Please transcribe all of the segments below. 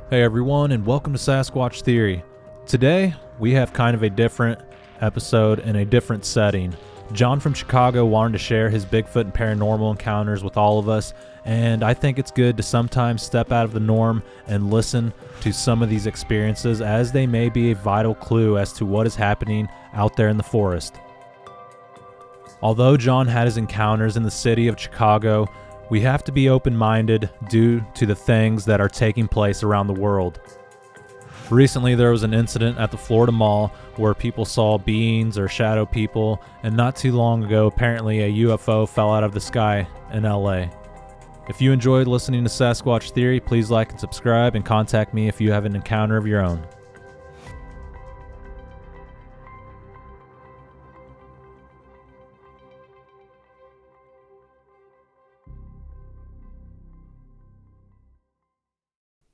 Hey everyone, and welcome to Sasquatch Theory. Today, we have kind of a different episode in a different setting. John from Chicago wanted to share his Bigfoot and paranormal encounters with all of us, and I think it's good to sometimes step out of the norm and listen to some of these experiences, as they may be a vital clue as to what is happening out there in the forest. Although John had his encounters in the city of Chicago, we have to be open-minded due to the things that are taking place around the world. Recently, there was an incident at the Florida Mall where people saw beings or shadow people, and not too long ago, apparently a UFO fell out of the sky in LA. If you enjoyed listening to Sasquatch Theory, please like and subscribe, and contact me if you have an encounter of your own.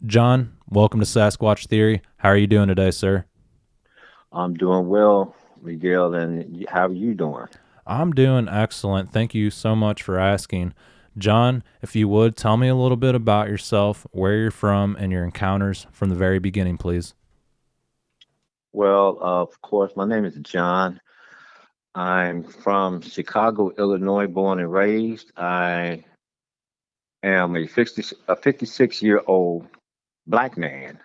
John, welcome to Sasquatch Theory. How are you doing today, sir? I'm doing well, Miguel, and how are you doing? I'm doing excellent. Thank you so much for asking. John, if you would, tell me a little bit about yourself, where you're from, and your encounters from the very beginning, please. Well, of course, my name is John. I'm from Chicago, Illinois, born and raised. I am a 56-year-old black man,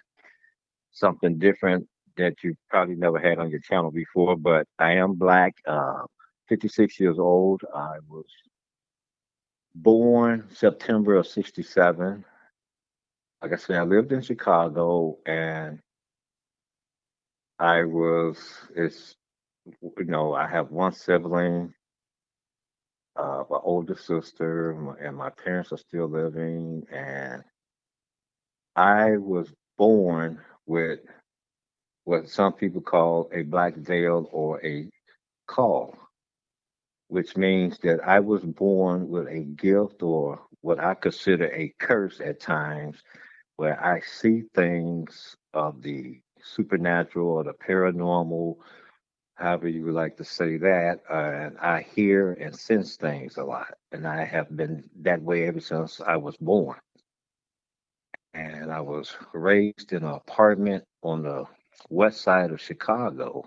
something different that you probably never had on your channel before, but I am black, 56 years old. I was born September of 67. Like I said, I lived in Chicago and I was, it's I have one sibling, my older sister, and my parents are still living. And I was born with what some people call a black veil or a call, which means that I was born with a gift or what I consider a curse at times, where I see things of the supernatural or the paranormal, however you would like to say that. And I hear and sense things a lot. And I have been that way ever since I was born. And I was raised in an apartment on the west side of Chicago.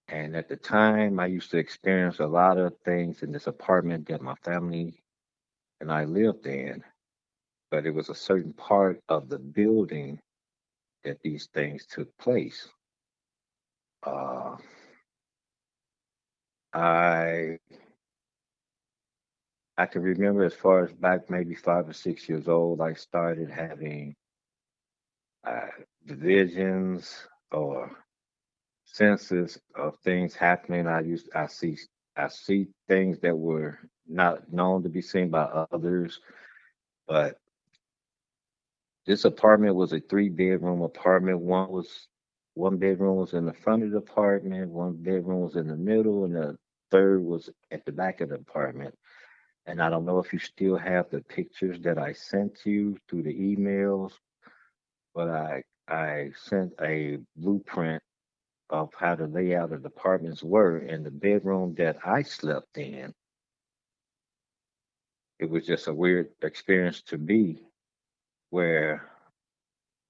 And at the time, I used to experience a lot of things in this apartment that my family and I lived in. But it was a certain part of the building that these things took place. Uh, I I can remember as far as back maybe 5 or 6 years old, I started having uh, visions or senses of things happening. I see things that were not known to be seen by others. But this apartment was a 3 bedroom apartment. One bedroom was in the front of the apartment, one bedroom was in the middle, and the third was at the back of the apartment. And I don't know if you still have the pictures that I sent you through the emails, but I sent a blueprint of how the layout of the apartments were. In the bedroom that I slept in, it was just a weird experience to me where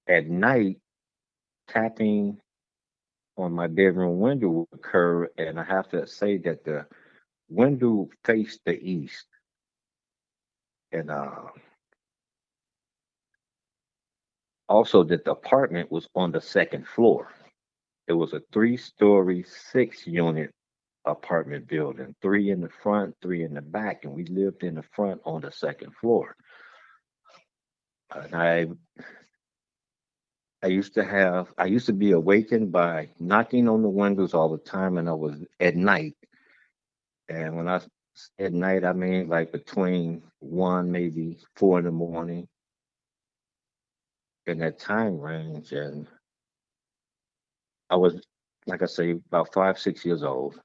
at night tapping on my bedroom window would occur, and I have to say that the window faced the east. And also that the apartment was on the second floor. It was a 3-story, 6 unit apartment building, three in the front, three in the back, and we lived in the front on the second floor. And I used to be awakened by knocking on the windows all the time, and I was at night. And when at night, I mean like between 1, maybe 4 in the morning, in that time range. And I was, like I say, about 5, 6 years old.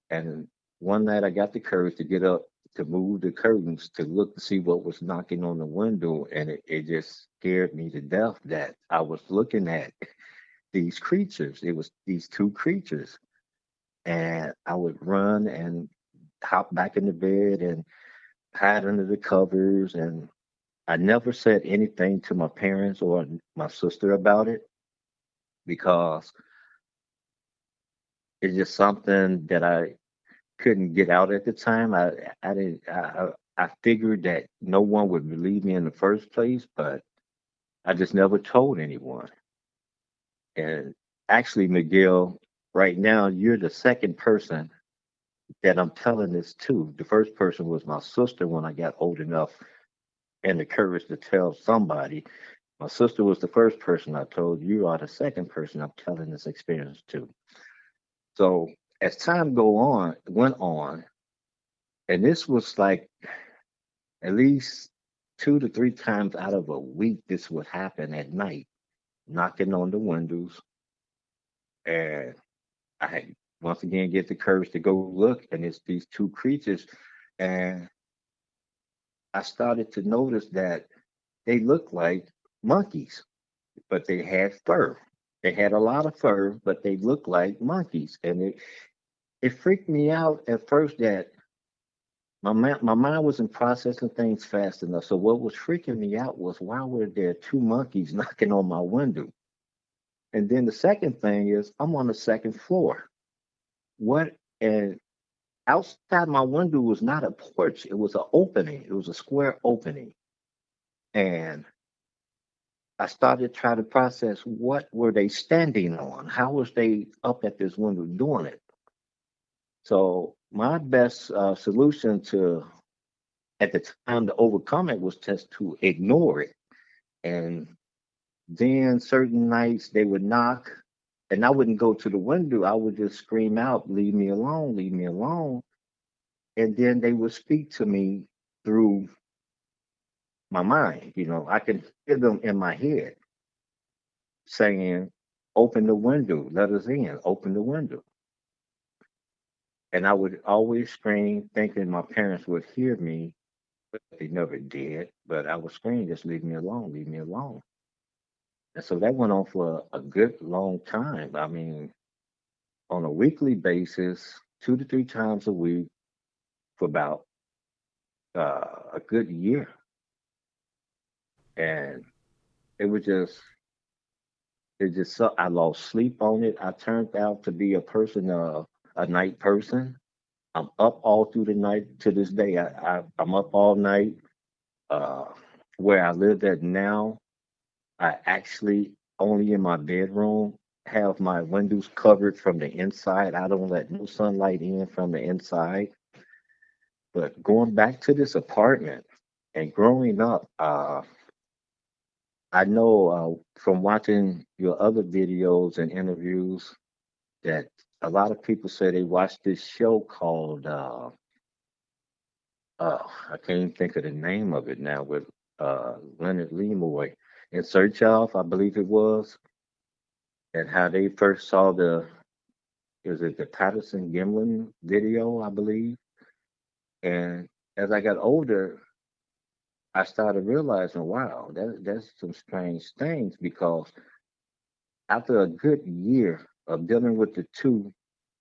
And one night I got the courage to get up to move the curtains to look to see what was knocking on the window. And it just scared me to death that I was looking at these creatures. It was these two creatures. And I would run and hop back in the bed and hide under the covers. And I never said anything to my parents or my sister about it because it's just something that I couldn't get out at the time. I didn't. I figured that no one would believe me in the first place, but I just never told anyone. And actually, Miguel, right now you're the second person that I'm telling this to. The first person was my sister when I got old enough and the courage to tell somebody. My sister was the first person I told. You are the second person I'm telling this experience to. So as time go on went on, and this was like at least 2 to 3 times out of a week, this would happen at night, knocking on the windows. And I had once again get the courage to go look, and it's these two creatures. And I started to notice that they looked like monkeys, but they had fur. They had a lot of fur, but they looked like monkeys. And it freaked me out at first that my mind wasn't processing things fast enough. So what was freaking me out was why were there two monkeys knocking on my window? And then the second thing is I'm on the second floor. What and outside my window was not a porch, it was an opening. It was a square opening. And I started trying to process what were they standing on? How was they up at this window doing it? So my best solution to at the time to overcome it was just to ignore it. And then certain nights they would knock, and I wouldn't go to the window. I would just scream out, "Leave me alone! Leave me alone!" And then they would speak to me through my mind. I can hear them in my head saying, "Open the window, let us in. Open the window." And I would always scream, thinking my parents would hear me, but they never did. But I would scream, "Just leave me alone, leave me alone." And so that went on for a good long time. I mean, on a weekly basis, 2 to 3 times a week for about a good year. And it was just, I lost sleep on it. I turned out to be a night person. I'm up all through the night to this day. I'm up all night. Uh, where I live at now, I actually only in my bedroom have my windows covered from the inside. I don't let no sunlight in from the inside. But going back to this apartment and growing up, I know from watching your other videos and interviews that a lot of people say they watched this show called I can't even think of the name of it now with Leonard Lemoy in Search of, I believe it was, and how they first saw is it the Patterson Gimlin video, I believe. And as I got older, I started realizing, wow, that's some strange things because after a good year of dealing with the two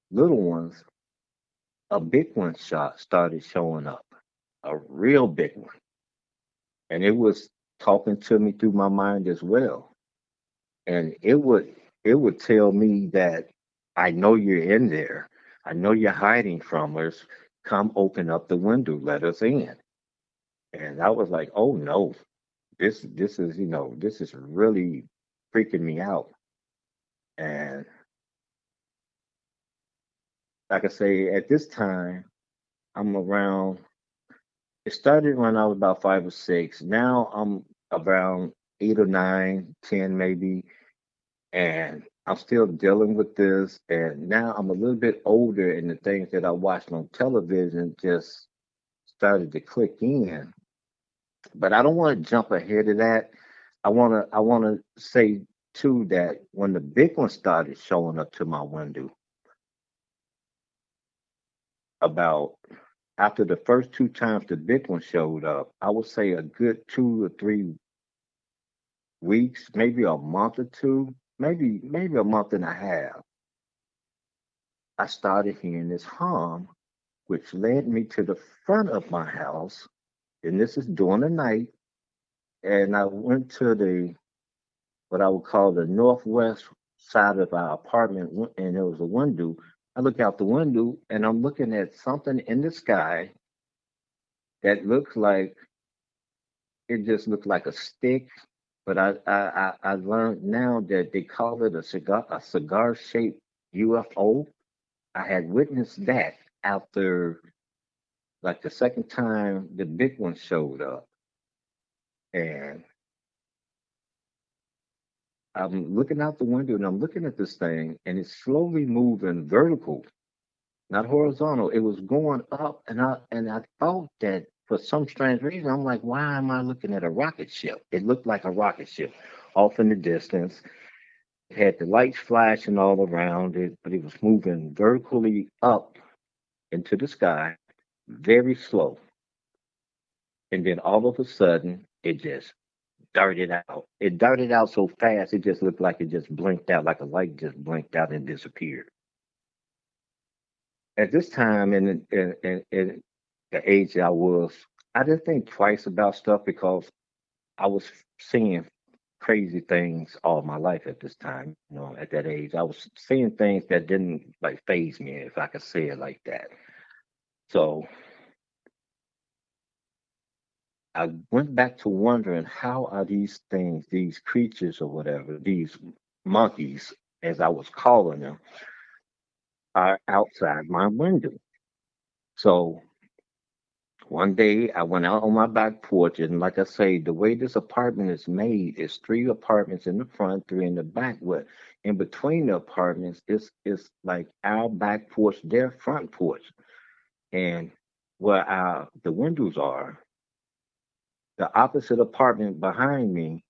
little ones, a big one started showing up, a real big one. And it was talking to me through my mind as well. And it would tell me that I know you're in there. I know you're hiding from us. Come open up the window, let us in. And I was like, oh no, this is really freaking me out. And like I say, at this time, I'm around. It started when I was about 5 or 6. Now I'm around 8 or 9, 10 maybe, and I'm still dealing with this. And now I'm a little bit older, and the things that I watched on television just started to click in. But I don't want to jump ahead of that. I wanna say too that when the big one started showing up to my window, about after the first 2 times the big one showed up, I would say a good 2 or 3 weeks, maybe a month or two, maybe a month and a half, I started hearing this hum, which led me to the front of my house. And this is during the night. and I went to the what I would call the northwest side of our apartment, and there was a window. I look out the window, and I'm looking at something in the sky that looks like it just looked like a stick. But I learned now that they call it a cigar shaped UFO. I had witnessed that after like the second time the big one showed up, and I'm looking out the window and I'm looking at this thing, and it's slowly moving vertical, not horizontal. It was going up, and I thought that for some strange reason, I'm like, why am I looking at a rocket ship? It looked like a rocket ship off in the distance. It had the lights flashing all around it, but it was moving vertically up into the sky, very slow. And then all of a sudden, it just darted out. It darted out so fast, it just looked like it just blinked out, like a light just blinked out and disappeared. At this time, in the age I was, I didn't think twice about stuff because I was seeing crazy things all my life at this time. You know, at that age, I was seeing things that didn't like phase me, if I could say it like that. So I went back to wondering how are these things, these creatures or whatever, these monkeys, as I was calling them, are outside my window. So one day I went out on my back porch, and like I say, the way this apartment is made is three apartments in the front, three in the back. What in between the apartments is like our back porch, their front porch, and where our the windows are, the opposite apartment behind me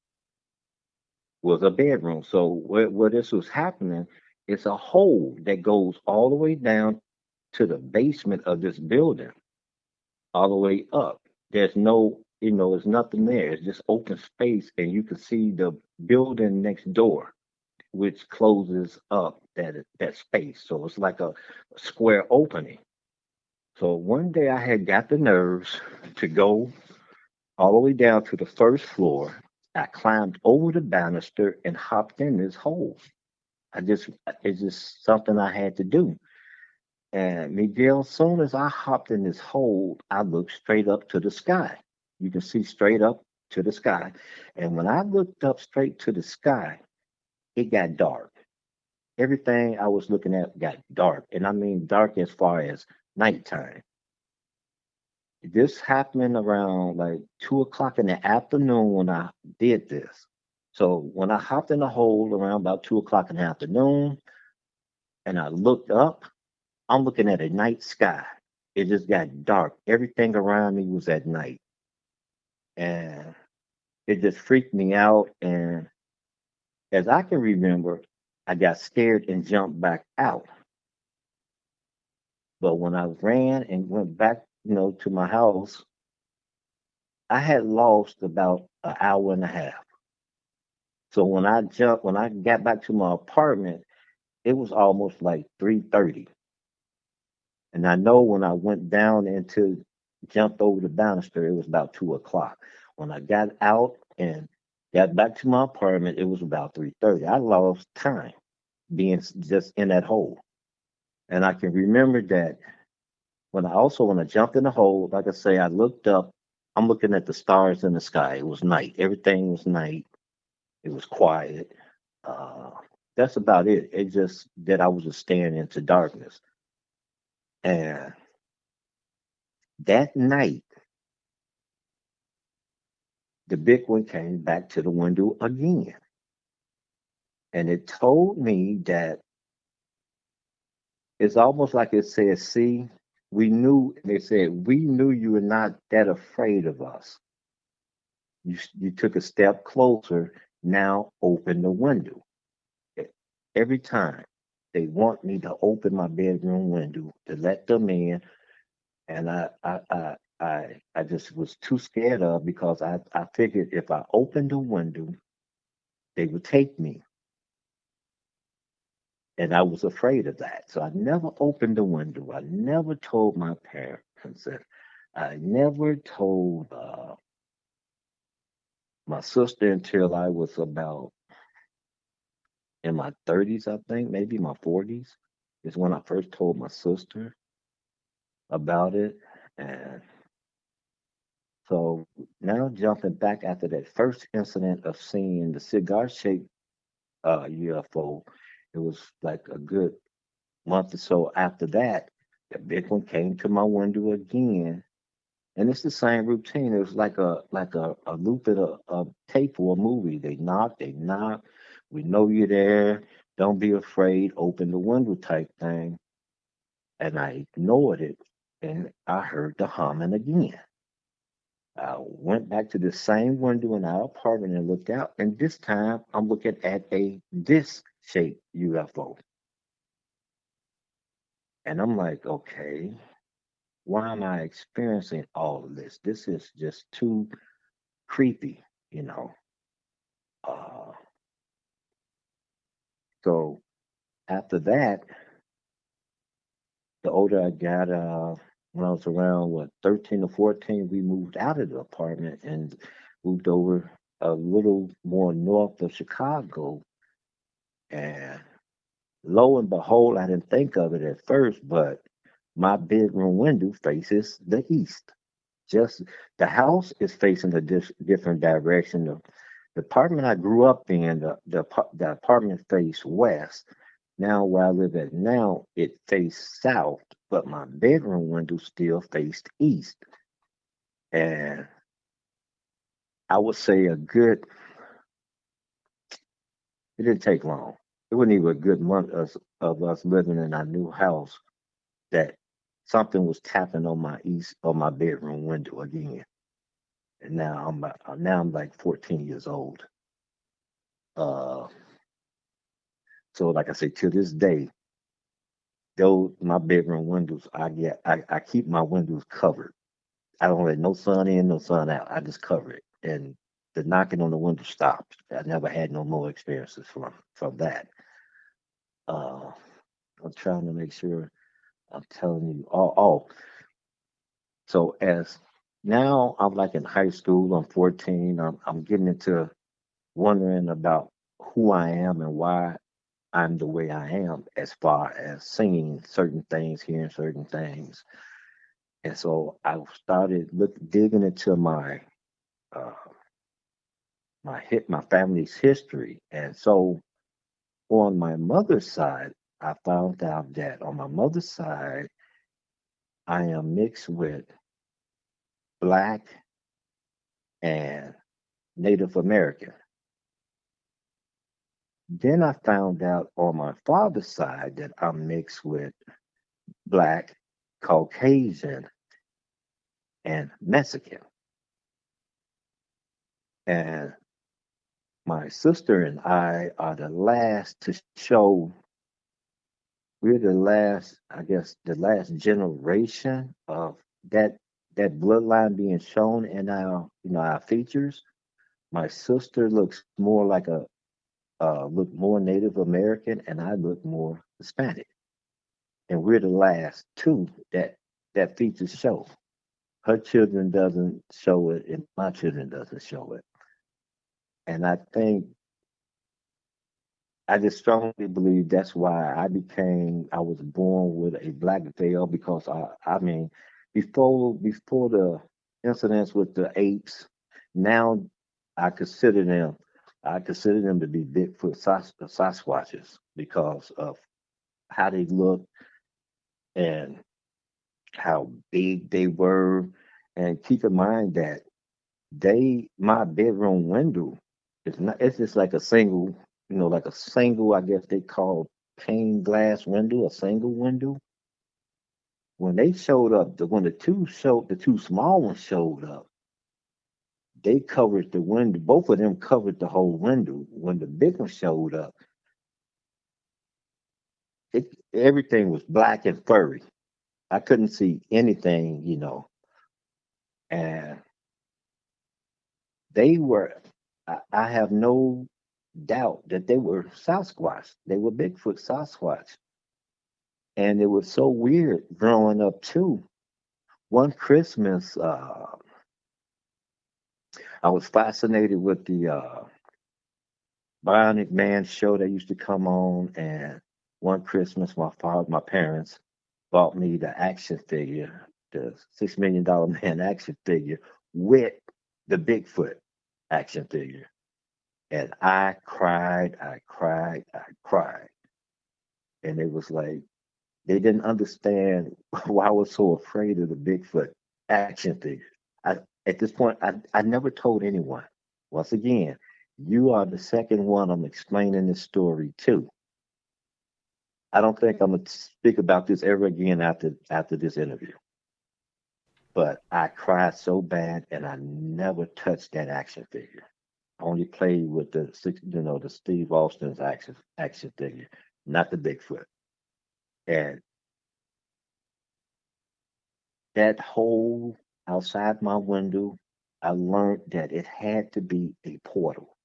was a bedroom. So where this was happening, it's a hole that goes all the way down to the basement of this building, all the way up. There's no, there's nothing there. It's just open space, and you can see the building next door, which closes up that space. So it's like a square opening. So one day I had got the nerves to go all the way down to the first floor. I climbed over the banister and hopped in this hole. It's just something I had to do. And Miguel, as soon as I hopped in this hole, I looked straight up to the sky. You can see straight up to the sky. And when I looked up straight to the sky, it got dark. Everything I was looking at got dark. And I mean dark as far as nighttime. This happened around like 2 o'clock in the afternoon when I did this. So when I hopped in the hole around about 2 o'clock in the afternoon and I looked up, I'm looking at a night sky. It just got dark. Everything around me was at night. And it just freaked me out. And as I can remember, I got scared and jumped back out. But when I ran and went back, to my house, I had lost about an hour and a half. So when I got back to my apartment, it was almost like 3:30. And I know when I went down into jumped over the banister, it was about 2 o'clock. When I got out and got back to my apartment, it was about 3:30. I lost time being just in that hole. And I can remember that when I jumped in the hole, like I say, I looked up. I'm looking at the stars in the sky. It was night. Everything was night. It was quiet. Uh, that's about it. It just that I was just staring into darkness. And that night, the big one came back to the window again. And it told me that it's almost like it said, see, they said, we knew you were not that afraid of us. You took a step closer. Now open the window. E- Every time they want me to open my bedroom window to let them in, and I just was too scared of because I figured if I opened the window, they would take me. And I was afraid of that. So I never opened the window. I never told my parents. And I never told my sister until I was about in my 30s, I think, maybe my 40s, is when I first told my sister about it. And so now jumping back after that first incident of seeing the cigar shaped UFO, it was like a good month or so after that. The big one came to my window again, and it's the same routine. It was like a loop in a tape or a movie. They knock, they knock. We know you're there. Don't be afraid. Open the window type thing. And I ignored it, and I heard the humming again. I went back to the same window in our apartment and looked out, and this time I'm looking at a disc-shaped UFO. And I'm like, okay, why am I experiencing all of this? This is just too creepy, you know. Uh, so after that, the older I got, when I was around what 13 or 14, we moved out of the apartment and moved over a little more north of Chicago. And lo and behold, I didn't think of it at first, but my bedroom window faces the east. Just the house is facing a different direction. The apartment I grew up in, the apartment faced west. Now where I live at now, it faced south, but my bedroom window still faced east. And I would say a good, it didn't take long. It wasn't even a good month of us living in our new house that something was tapping on my bedroom window again. And now I'm like 14 years old. Uh, so like I say, to this day, though my bedroom windows, I keep my windows covered. I don't let no sun in, no sun out. I just cover it, and the knocking on the window stopped. I never had no more experiences from that. Uh, I'm trying to make sure I'm telling you. So as now I'm like in high school. I'm 14. I'm getting into wondering about who I am and why I'm the way I am as far as seeing certain things, hearing certain things. And so I started digging into uh, my family's history. And so on my mother's side, I found out that on my mother's side, I am mixed with black and Native American. Then I found out on my father's side that I'm mixed with black, Caucasian, and Mexican. And my sister and I are the last to show, we're the last, I guess, the last generation of that that bloodline being shown in our features. My sister looks more like look more Native American, and I look more Hispanic. And we're the last two that features show. Her children doesn't show it, and my children doesn't show it. And I just strongly believe that's why I was born with a black veil because I mean, before the incidents with the apes, now I consider them, I consider them to be Bigfoot Sasquatches because of how they look and how big they were. And keep in mind that my bedroom window is not, it's just like a single, like a single, I guess they call pane glass window, a single window. When they showed up, when the two small ones showed up, they covered the window. Both of them covered the whole window. When the big one showed up, everything was black and furry. I couldn't see anything. And they were, I have no doubt that they were Sasquatch. They were Bigfoot Sasquatch. And it was so weird growing up too. One Christmas, I was fascinated with the Bionic Man show that used to come on, and one Christmas, my parents bought me the action figure, the $6 million man action figure with the Bigfoot action figure, and I cried, I cried, I cried, and it was like they didn't understand why I was so afraid of the Bigfoot action figure. I, at this point, I never told anyone. Once again, you are the second one I'm explaining this story to. I don't think I'm gonna speak about this ever again after this interview. But I cried so bad, and I never touched that action figure. I only played with the Steve Austin's action figure, not the Bigfoot. And that hole outside my window, I learned that it had to be a portal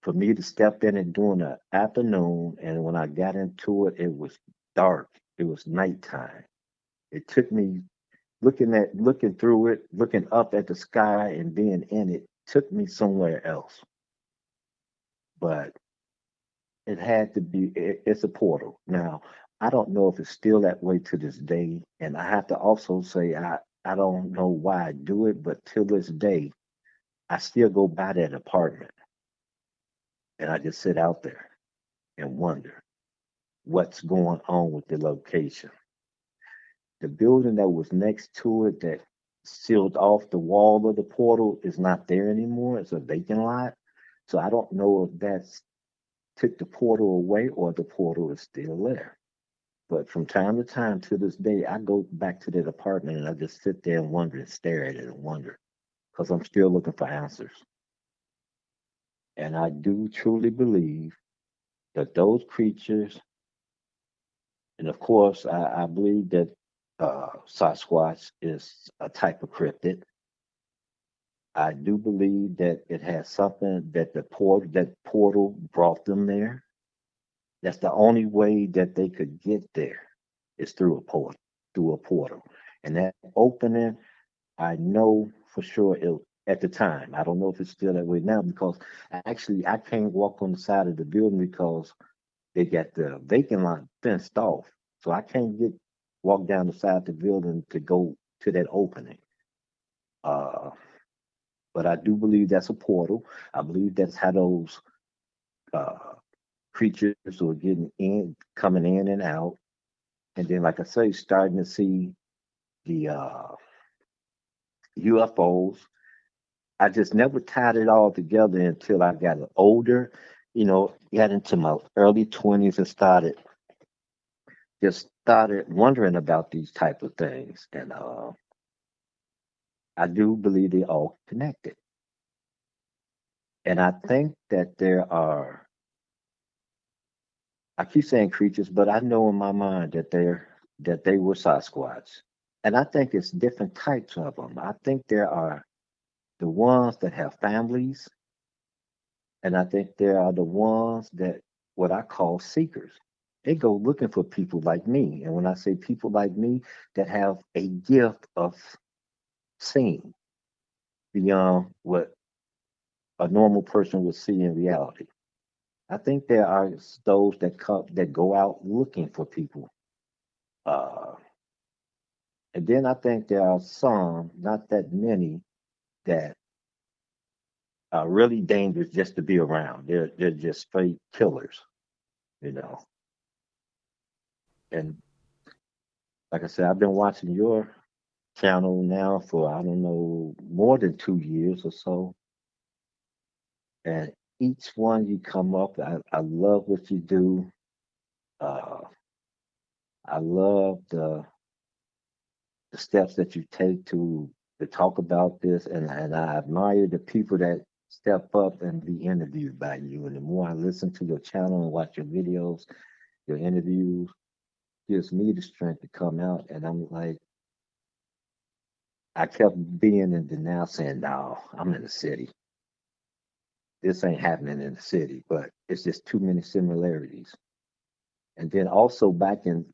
for me to step in it during the afternoon. And when I got into it, it was dark. It was nighttime. It took me looking through it, looking up at the sky and being in it took me somewhere else. But it had to be it's a portal. Now, I don't know if it's still that way to this day. And I have to also say I don't know why I do it, but till this day, I still go by that apartment and I just sit out there and wonder what's going on with the location. The building that was next to it that sealed off the wall of the portal is not there anymore. It's a vacant lot. So I don't know if that's took the portal away or the portal is still there. But from time to time to this day, I go back to that apartment and I just sit there and wonder and stare at it and wonder because I'm still looking for answers. And I do truly believe that those creatures, and of course, I believe that Sasquatch is a type of cryptid. I do believe that it has something that that portal brought them there. That's the only way that they could get there is through a portal. And that opening, I know for sure at the time. I don't know if it's still that way now because actually I can't walk on the side of the building because they got the vacant lot fenced off. So I can't walk down the side of the building to go to that opening. Uh, but I do believe that's a portal. I believe that's how those uh, creatures were getting in, coming in and out. And then, like I say, starting to see the UFOs. I just never tied it all together until I got older, got into my early 20s and started wondering about these type of things. And I do believe they all connected. And I think that I keep saying creatures, but I know in my mind that they were Sasquatch. And I think it's different types of them. I think there are the ones that have families, and I think there are the ones that what I call seekers. They go looking for people like me. And when I say people like me that have a gift of seeing beyond what a normal person would see in reality. I think there are those that go out looking for people. Uh, and then I think there are some, not that many, that are really dangerous just to be around. They're just straight killers, you know. And like I said, I've been watching your channel now for I don't know more than 2 years or so, and each one you come up, I love what you do. Uh, I love the steps that you take to talk about this, and I admire the people that step up and be interviewed by you. And the more I listen to your channel and watch your videos, your interviews, gives me the strength to come out. And I'm like, I kept being in denial, saying, "No, I'm in the city. This ain't happening in the city." But it's just too many similarities. And then also back in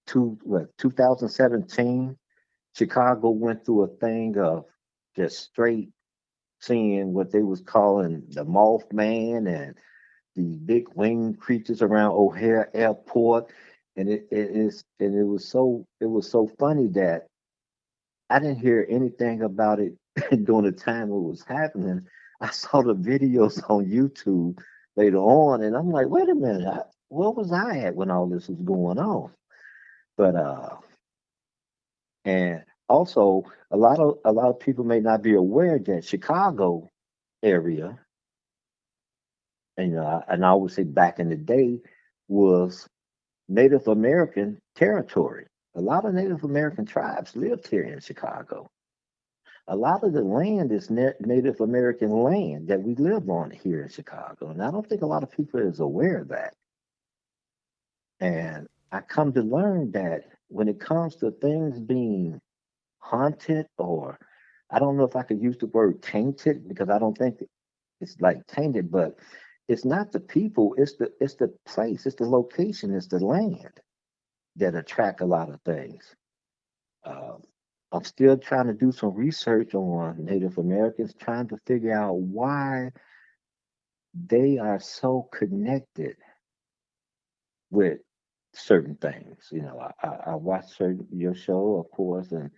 2017, Chicago went through a thing of just straight seeing what they was calling the Mothman and these big winged creatures around O'Hare Airport, and it was so funny that I didn't hear anything about it during the time it was happening. I saw the videos on YouTube later on, and I'm like, wait a minute, where was I at when all this was going on? But and also a lot of people may not be aware that Chicago area, and I would say back in the day, was Native American territory. A lot of Native American tribes lived here in Chicago. A lot of the land is Native American land that we live on here in Chicago, and I don't think a lot of people is aware of that. And I come to learn that when it comes to things being haunted, or I don't know if I could use the word tainted because I don't think it's like tainted, but it's not the people, it's the place, it's the location, it's the land that attract a lot of things. Um, I'm still trying to do some research on Native Americans, trying to figure out why they are so connected with certain things. I watched your show, of course, and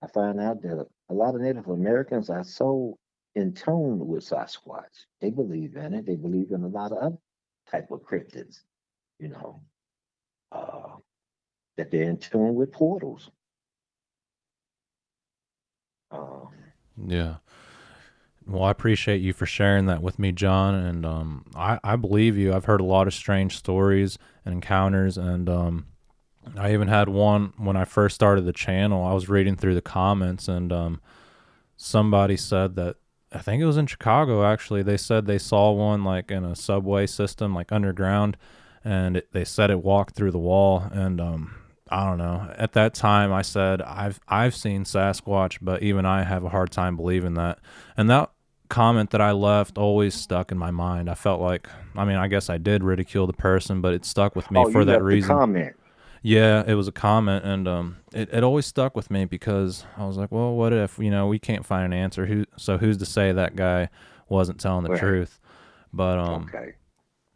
I find out that a lot of Native Americans are so in tune with Sasquatch. They believe in it. They believe in a lot of other type of cryptids, you know, uh, that they're in tune with portals. Uh, Yeah. Well, I appreciate you for sharing that with me, John. And I believe you. I've heard a lot of strange stories and encounters. And I even had one when I first started the channel. I was reading through the comments, and somebody said that, I think it was in Chicago actually, they said they saw one like in a subway system, like underground, and they said it walked through the wall. And I don't know. At that time, I said I've seen Sasquatch, but even I have a hard time believing that. And that comment that I left always stuck in my mind. I felt like, I mean, I guess I did ridicule the person, but it stuck with me oh, for you that left the reason. comment. Yeah, it was a comment, and it always stuck with me because I was like, well, what if, we can't find an answer? Who's to say that guy wasn't telling the Right. truth? But Okay.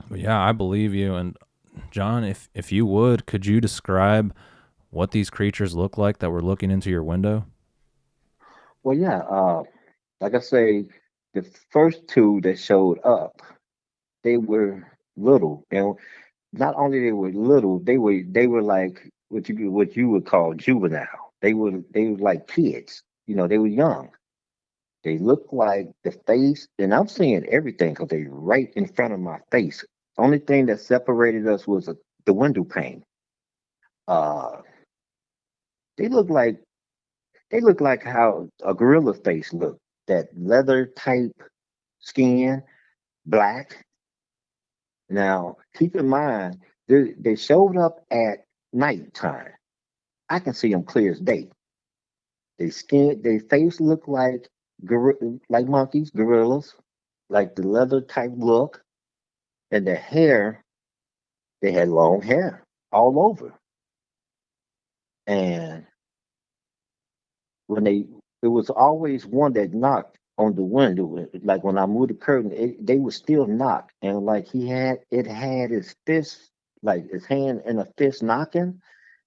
but yeah, I believe you. And John, if you would, could you describe what these creatures look like that were looking into your window? Well, yeah. Like I say, the first two that showed up, they were little, and not only they were little, they were like what you would call juvenile. They were like kids. They were young. They looked like the face, and I'm seeing everything because they right in front of my face. Only thing that separated us was the window pane. Uh, they look like they look like how a gorilla face looked. That leather type skin, black. Now, keep in mind, they showed up at nighttime. I can see them clear as day. Their face looked like monkeys, gorillas, like the leather type look, and the hair. They had long hair all over, and when it was always one that knocked on the window. Like when I moved the curtain, they would still knock, and like it had his fist, like his hand in a fist knocking,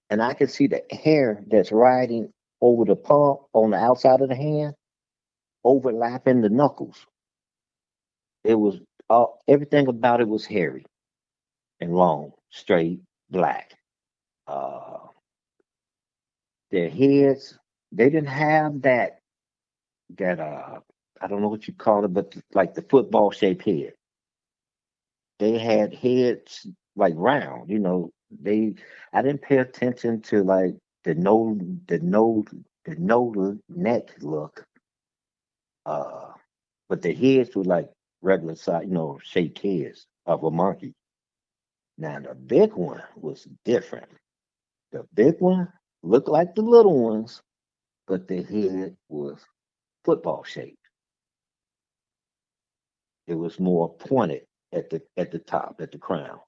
and I could see the hair that's riding over the palm on the outside of the hand, overlapping the knuckles. It was everything about it was hairy and long, straight, black. Uh, their heads, they didn't have that I don't know what you call it, but like the football shaped head. They had heads like round, They I didn't pay attention to like the no neck look. Uh but the heads were like regular size, shaped heads of a monkey. Now the big one was different. The big one looked like the little ones, but the head was football shaped. It was more pointed at the top, at the crown.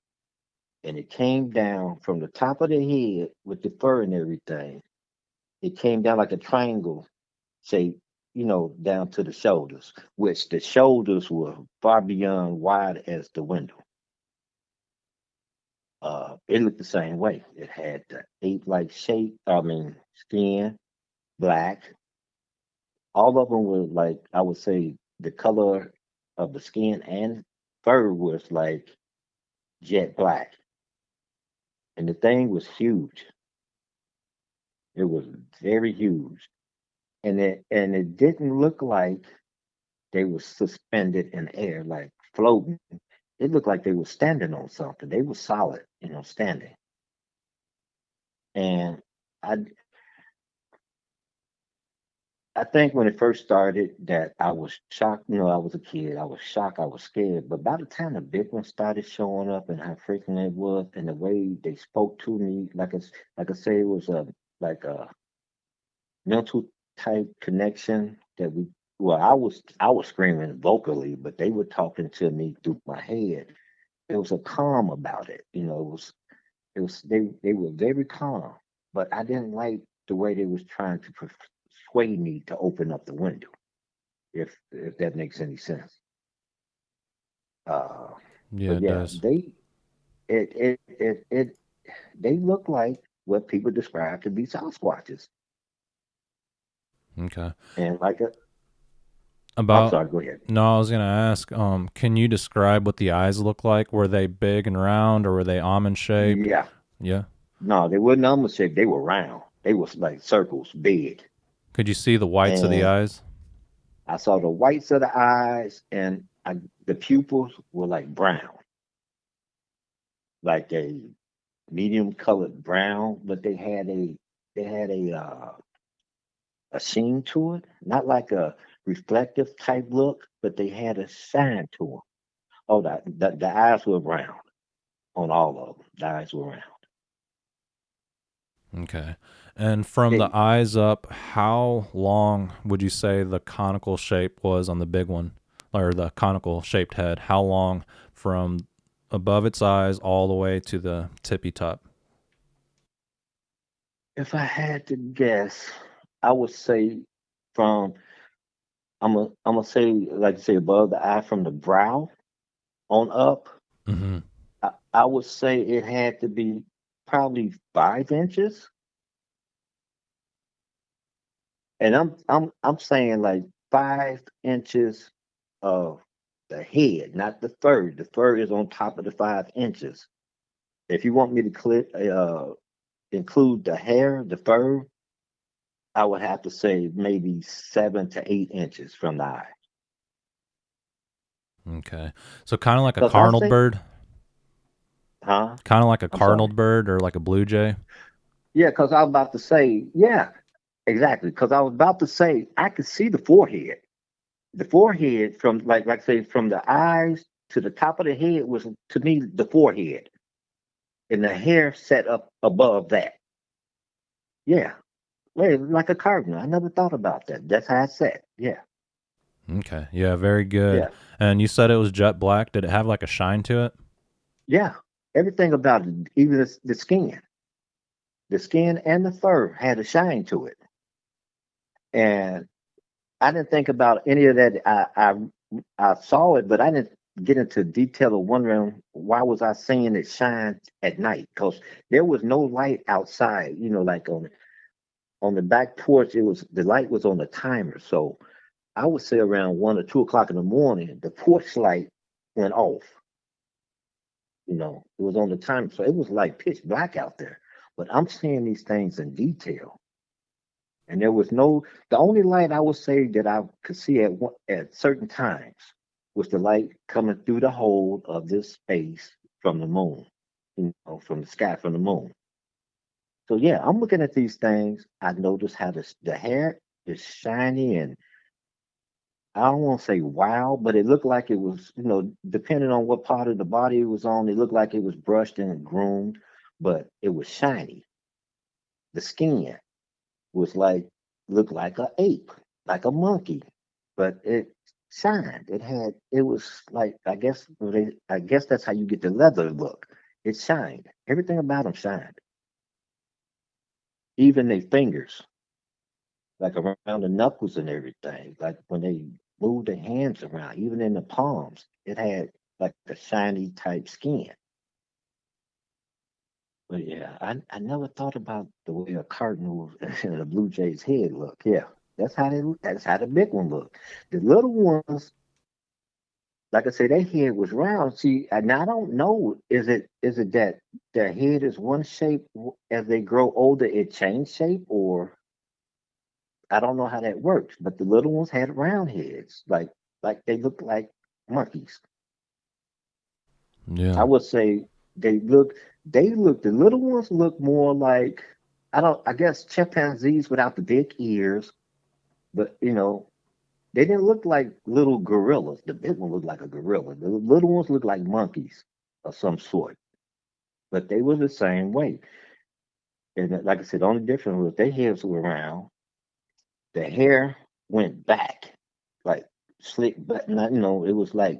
And it came down from the top of the head with the fur and everything. It came down like a triangle shape, down to the shoulders, which the shoulders were far beyond wide as the window. It looked the same way. It had the ape-like shape. I mean, skin, black. All of them were like, I would say, the color of the skin and fur was like jet black, and the thing was huge. It was very huge, and it didn't look like they were suspended in air, like floating. It looked like they were standing on something. They were solid, standing. And I I think when it first started that I was shocked. I was a kid. I was shocked. I was scared. But by the time the big ones started showing up and how freaking it was and the way they spoke to me, like I say, it was a mental type connection that we. Well, I was screaming vocally, but they were talking to me through my head. It was a calm about it. They were very calm, but I didn't like the way they was trying to persuade me to open up the window. If that makes any sense. Uh, Yeah, but it yeah, does. it they look like what people describe to be Sasquatches. Okay. And I'm About sorry, go ahead. no, I was gonna ask. Can you describe what the eyes look like? Were they big and round, or were they almond shaped? Yeah, Yeah. no, they weren't almost shaped. They were round. They was like circles, big. Could you see the whites of the And eyes? I saw the whites of the eyes, and the pupils were like brown, like a medium colored brown, but they had a sheen to it, not like a reflective type look, but they had a shine to them. Oh, the eyes were round on all of them. The eyes were round. Okay. And from the They, eyes up, how long would you say the conical shape was on the big one, or the conical shaped head? How long from above its eyes all the way to the tippy top? if I had to guess, I would say from I'm gonna say like say above the eye from the brow on up. Mm-hmm. I would say it had to be probably 5 inches, and I'm saying like 5 inches of the head, not the fur. The fur is on top of the 5 inches. If you want me to include the hair, the fur, I would have to say maybe 7 to 8 inches from the eye. Okay. So kind of like a Because I cardinal think, bird, huh? kind of like a I'm cardinal sorry. bird or like a blue jay. Yeah, because I was about to say, yeah, exactly. Because I was about to say, I could see the forehead. The forehead from like say from the eyes to the top of the head was to me the forehead, and the hair set up above that. Yeah, yeah, like a cardinal. I never thought about that. That's how it's set. Yeah, Okay. Yeah, very good. yeah, And you said it was jet black. Did it have like a shine to it? yeah. Everything about it, even the skin and the fur had a shine to it. And I didn't think about any of that. I saw it, but I didn't get into detail of wondering why was I seeing it shine at night? Because there was no light outside. Like on the back porch, it was the light was on the timer. So I would say around 1 or 2 o'clock in the morning, the porch light went off. It was on the timer, so it was like pitch black out there. But I'm seeing these things in detail. And there was no, the only light I would say that I could see at certain times was the light coming through the hole of this space from the moon, from the sky from the moon. So yeah, I'm looking at these things. I noticed how the hair is shiny, and I don't want to say wow, but it looked like it was, depending on what part of the body it was on, it looked like it was brushed and groomed, but it was shiny. The skin was like looked like a ape, like a monkey, but it shined. It was like I guess that's how you get the leather look. It shined. Everything about them shined. Even their fingers. like around the knuckles and everything. Like when they moved their hands around, even in the palms, it had like a shiny type skin. But yeah, I never thought about the way a cardinal and a blue jay's head look. Yeah, that's how they look. That's how the big one look. The little ones, like I said, their head was round. See, and I don't know. Is it that their head is one shape as they grow older, it change shape, or I don't know how that works. But the little ones had round heads, like they look like monkeys. I Yeah. would say they look the little ones look more like I guess chimpanzees without the big ears, but they didn't look like little gorillas. The big one looked like a gorilla. The little ones looked like monkeys of some sort, but they were the same way. And like I said, the only difference was their heads were round, the hair went back, like slick, but not, it was like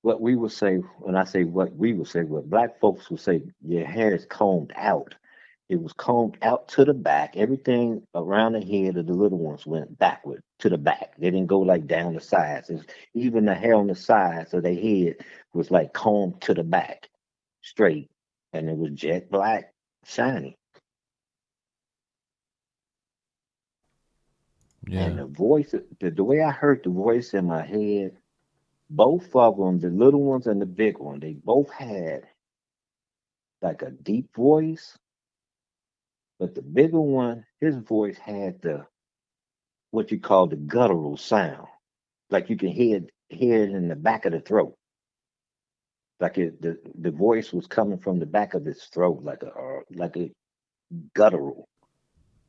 what we would say. When I say what we would say, what black folks would say, your hair is combed out. It was combed out to the back. Everything around the head of the little ones went backward to the back. They didn't go like down the sides. Even the hair on the sides of their head was like combed to the back, straight, and it was jet black, shiny. And Yeah. the voice, the way I heard the voice in my head, both of them, the little ones and the big one, they both had like a deep voice, but the bigger one, his voice had the what you call the guttural sound, like you can hear it in the back of the throat, like the voice was coming from the back of his throat, like a guttural.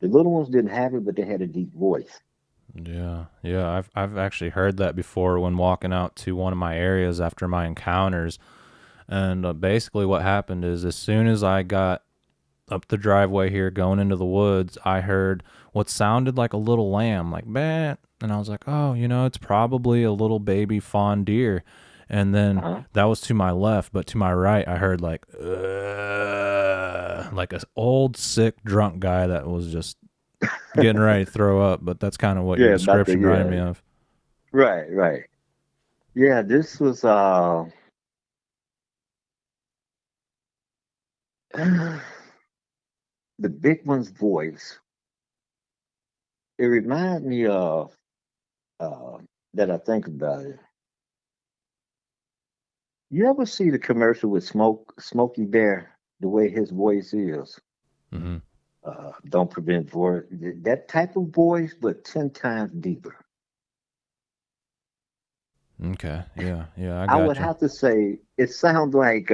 The little ones didn't have it, but they had a deep voice. Yeah, yeah, I've actually heard that before when walking out to one of my areas after my encounters. And basically, what happened is as soon as I got up the driveway here going into the woods, I heard what sounded like a little lamb, like "bah," and I was like, "Oh, it's probably a little baby fawn deer." And then Uh-huh. that was to my left, but to my right, I heard like a old sick drunk guy that was just getting ready to throw up. But that's kind of what your Yeah, about the description reminded me yeah. of. Right, right. Yeah, this was the big one's voice. It reminded me of uh that I think about it. You ever see the commercial with Smokey Bear? The way his voice is, Hmm. don't prevent voice. That type of voice, but 10 times deeper. Okay, yeah, yeah, I I would gotcha. have to say it sounds like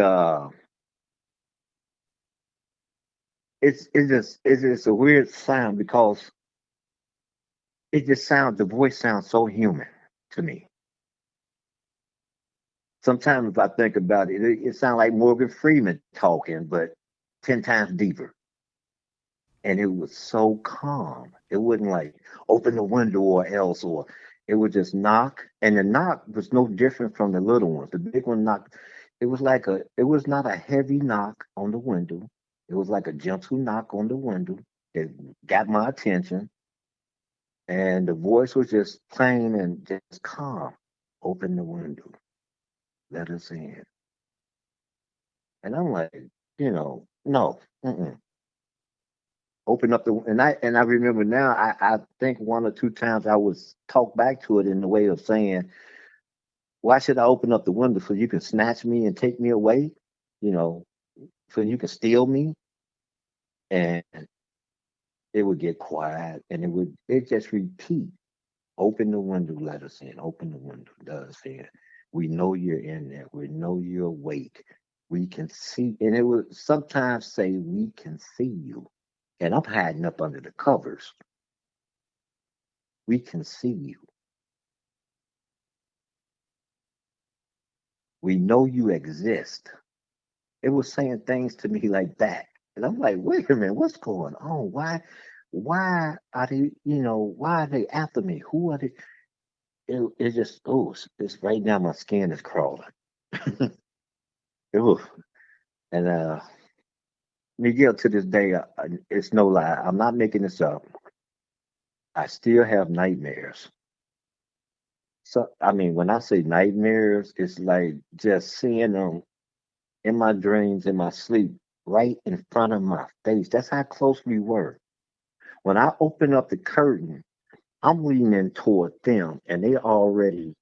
it's just a weird sound because the voice sounds so human to me. Sometimes if I think about it, it sounds like Morgan Freeman talking, but 10 times deeper. And it was so calm. It wouldn't like open the window or else, or it would just knock. And the knock was no different from the little ones. The big one knocked. It was not a heavy knock on the window. It was like a gentle knock on the window that got my attention. And the voice was just plain and just calm. Open the window, let us in. And I'm like, no, mm-mm. Open up the and I remember now. I think one or two times I was talked back to it in the way of saying, "Why should I open up the window so you can snatch me and take me away? You know, so you can steal me?" And it would get quiet, and it just repeat. Open the window, let us in. Open the window, let us in. We know you're in there. We know you're awake. We can see, and it would sometimes say, "We can see you." And I'm hiding up under the covers. We can see you. We know you exist. It was saying things to me like that. And I'm like, wait a minute, what's going on? Why are they, why are they after me? Who are they? It just, it's right now my skin is crawling. Ooh. And Miguel, to this day, it's no lie. I'm not making this up. I still have nightmares. So, I mean, when I say nightmares, it's like just seeing them in my dreams, in my sleep, right in front of my face. That's how close we were. When I open up the curtain, I'm leaning toward them, and they already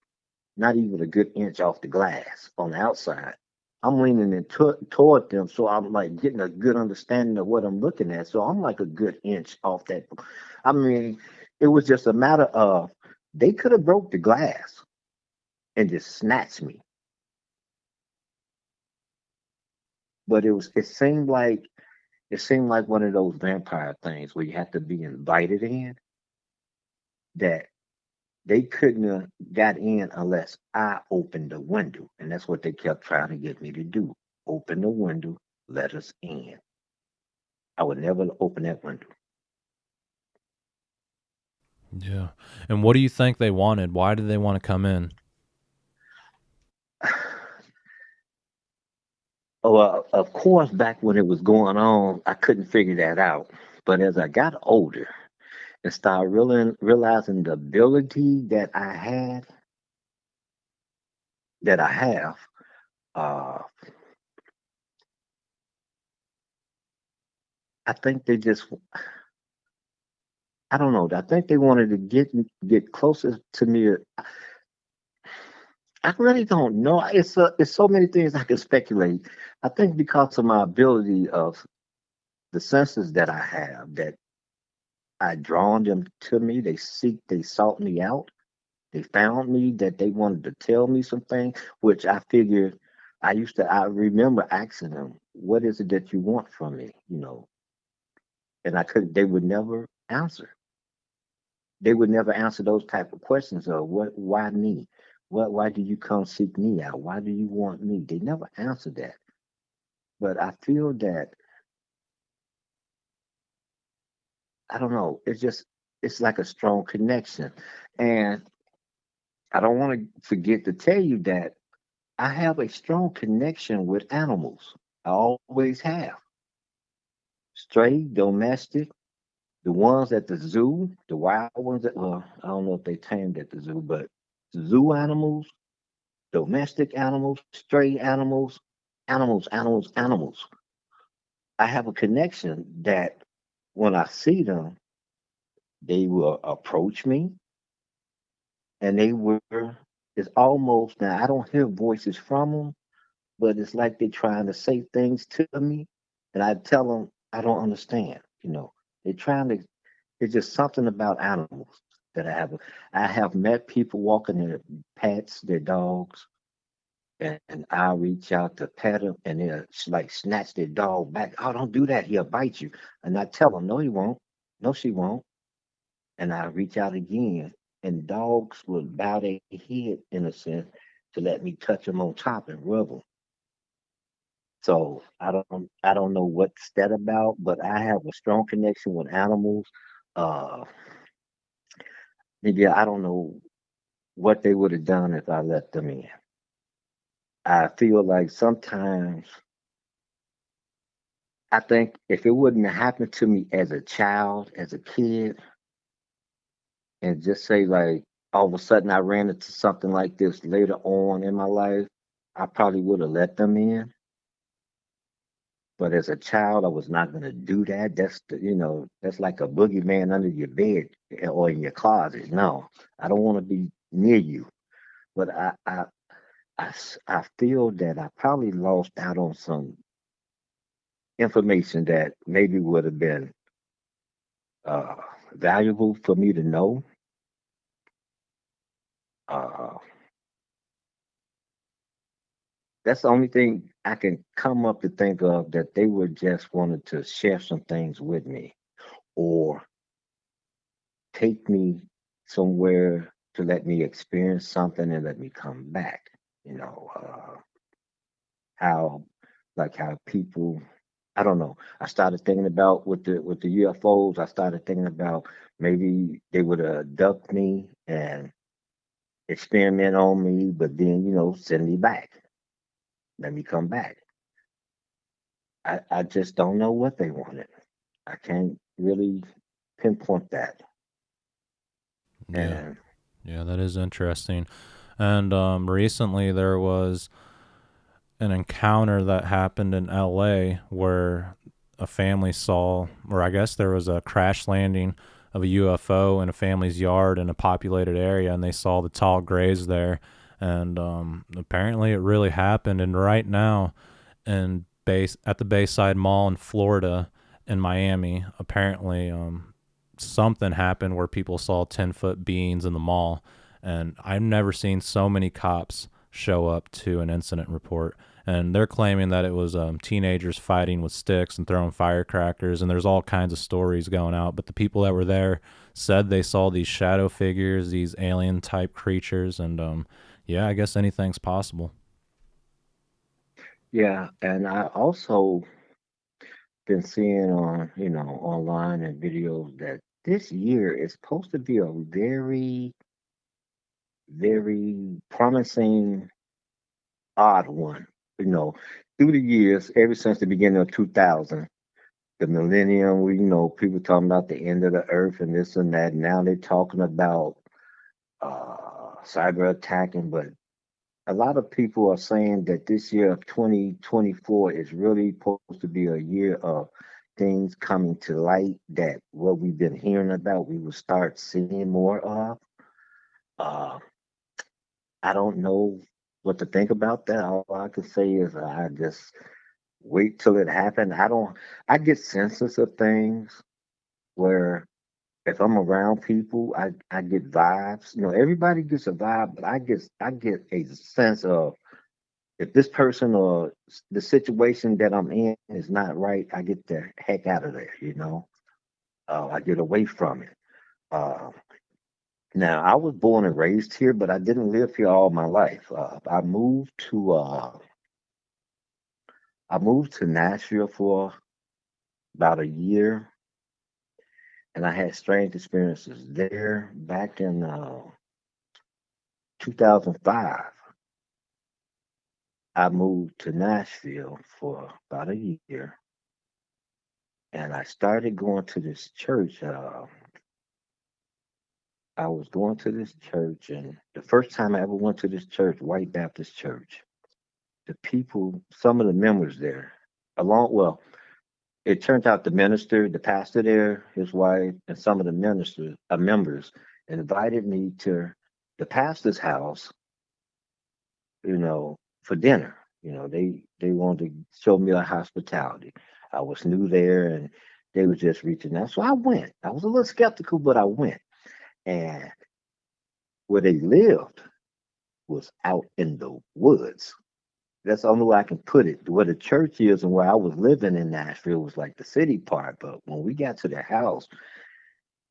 not even a good inch off the glass on the outside. I'm leaning toward them, so I'm like getting a good understanding of what I'm looking at. So I'm like a good inch off that. I mean, it was just a matter of they could have broke the glass and just snatched me, but it seemed like one of those vampire things where you have to be invited in. That they couldn't have got in unless I opened the window, and that's what they kept trying to get me to do. Open the window, let us in. I would never open that window. Yeah. And what do you think they wanted? Why did they want to come in? Well, of course, back when it was going on, I couldn't figure that out. But as I got older and started realizing the ability that I have, uh, I think they just, I don't know, I think they wanted to get closer to me. I really don't know. It's so many things I can speculate. I think because of my ability of the senses that I have, that I drawn them to me. They sought me out. They found me. That they wanted to tell me something, which I figured. I remember asking them, "What is it that you want from me?" And I could. They would never answer. They would never answer those type of questions of what, why me? Why do you come seek me out? Why do you want me? They never answered that. But I feel that I don't know. It's like a strong connection, and I don't want to forget to tell you that I have a strong connection with animals. I always have. Stray, domestic, the ones at the zoo, the wild ones that, well, I don't know if they tamed at the zoo, but zoo animals, domestic animals, stray animals, animals. I have a connection that when I see them, they will approach me and it's almost, now I don't hear voices from them, but it's like they're trying to say things to me, and I tell them I don't understand. They're trying to. It's just something about animals that I have. I have met people walking their pets, their dogs, and I reach out to pet them, and they'll like snatch their dog back. Oh, don't do that! He'll bite you. And I tell them, no, he won't. No, she won't. And I reach out again, and dogs will bow their head in a sense to let me touch them on top and rub them. So I don't know what's that about, but I have a strong connection with animals. Uh, Maybe I don't know what they would have done if I let them in. I feel like sometimes I think if it wouldn't have happened to me as a child, as a kid, and just say like all of a sudden I ran into something like this later on in my life, I probably would have let them in. But as a child, I was not going to do that. That's like a boogeyman under your bed or in your closet. No, I don't want to be near you. But I feel that I probably lost out on some information that maybe would have been uh, valuable for me to know. Uh, that's the only thing I can come up to think of that they would just wanted to share some things with me or take me somewhere to let me experience something and let me come back. You know, how how people I don't know. I started thinking about with the UFOs, I started thinking about maybe they would abduct me and experiment on me, but then, send me back. Let me come back. I just don't know what they wanted. I can't really pinpoint that. Yeah. And Yeah, that is interesting. And recently there was an encounter that happened in LA where a family saw, or I guess there was a crash landing of a UFO in a family's yard in a populated area, and they saw the tall grays there. And apparently it really happened. And right now, at the Bayside Mall in Florida, in Miami, apparently something happened where people saw 10-foot beings in the mall. And I've never seen so many cops show up to an incident report. And they're claiming that it was teenagers fighting with sticks and throwing firecrackers. And there's all kinds of stories going out. But the people that were there said they saw these shadow figures, these alien type creatures. And yeah, I guess anything's possible. yeah, and I also been seeing on, online and videos that this year is supposed to be a very, very promising odd one. You know, through the years, ever since the beginning of 2000, the millennium, people talking about the end of the earth and this and that. Now they're talking about cyber attacking, but a lot of people are saying that this year of 2024 is really supposed to be a year of things coming to light, that what we've been hearing about, we will start seeing more of. Uh, I don't know what to think about that. All I can say is I just wait till it happens. I get senses of things where if I'm around people, I get vibes. Everybody gets a vibe, but I get a sense of if this person or the situation that I'm in is not right, I get the heck out of there. I get away from it. Uh, Now, I was born and raised here, but I didn't live here all my life. I moved to Nashville for about a year, and I had strange experiences there. Back in 2005, I moved to Nashville for about a year, and I started going to this church. I was going to this church, and the first time I ever went to this church, White Baptist Church, the people, some of the members there, well, it turned out the minister, the pastor there, his wife, and some of the members invited me to the pastor's house, for dinner. They wanted to show me a hospitality. I was new there, and they was just reaching out, so I went. I was a little skeptical, but I went. And where they lived was out in the woods. That's the only way I can put it. Where the church is and where I was living in Nashville was like the city part. But when we got to the house,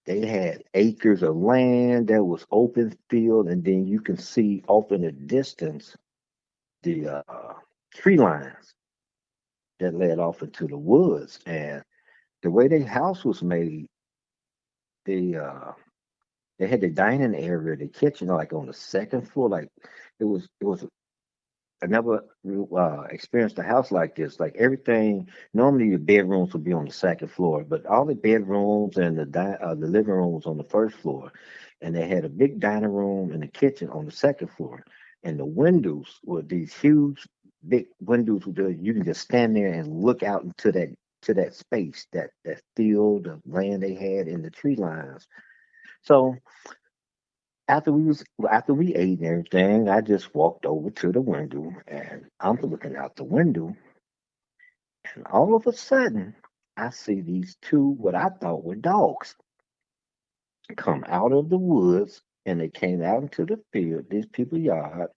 they had acres of land that was open field, and then you can see off in the distance the tree lines that led off into the woods. And the way their house was made, they uh, they had the dining area, the kitchen, like on the second floor. Like it was I never experienced a house like this. Like everything, normally the bedrooms would be on the second floor, but all the bedrooms and the living room was on the first floor, and they had a big dining room and a kitchen on the second floor, and the windows were these huge, big windows where you can just stand there and look out into that space, that field of land they had in the tree lines. So after we ate and everything, I just walked over to the window and I'm looking out the window, and all of a sudden I see these two what I thought were dogs come out of the woods, and they came out into the field, these people yard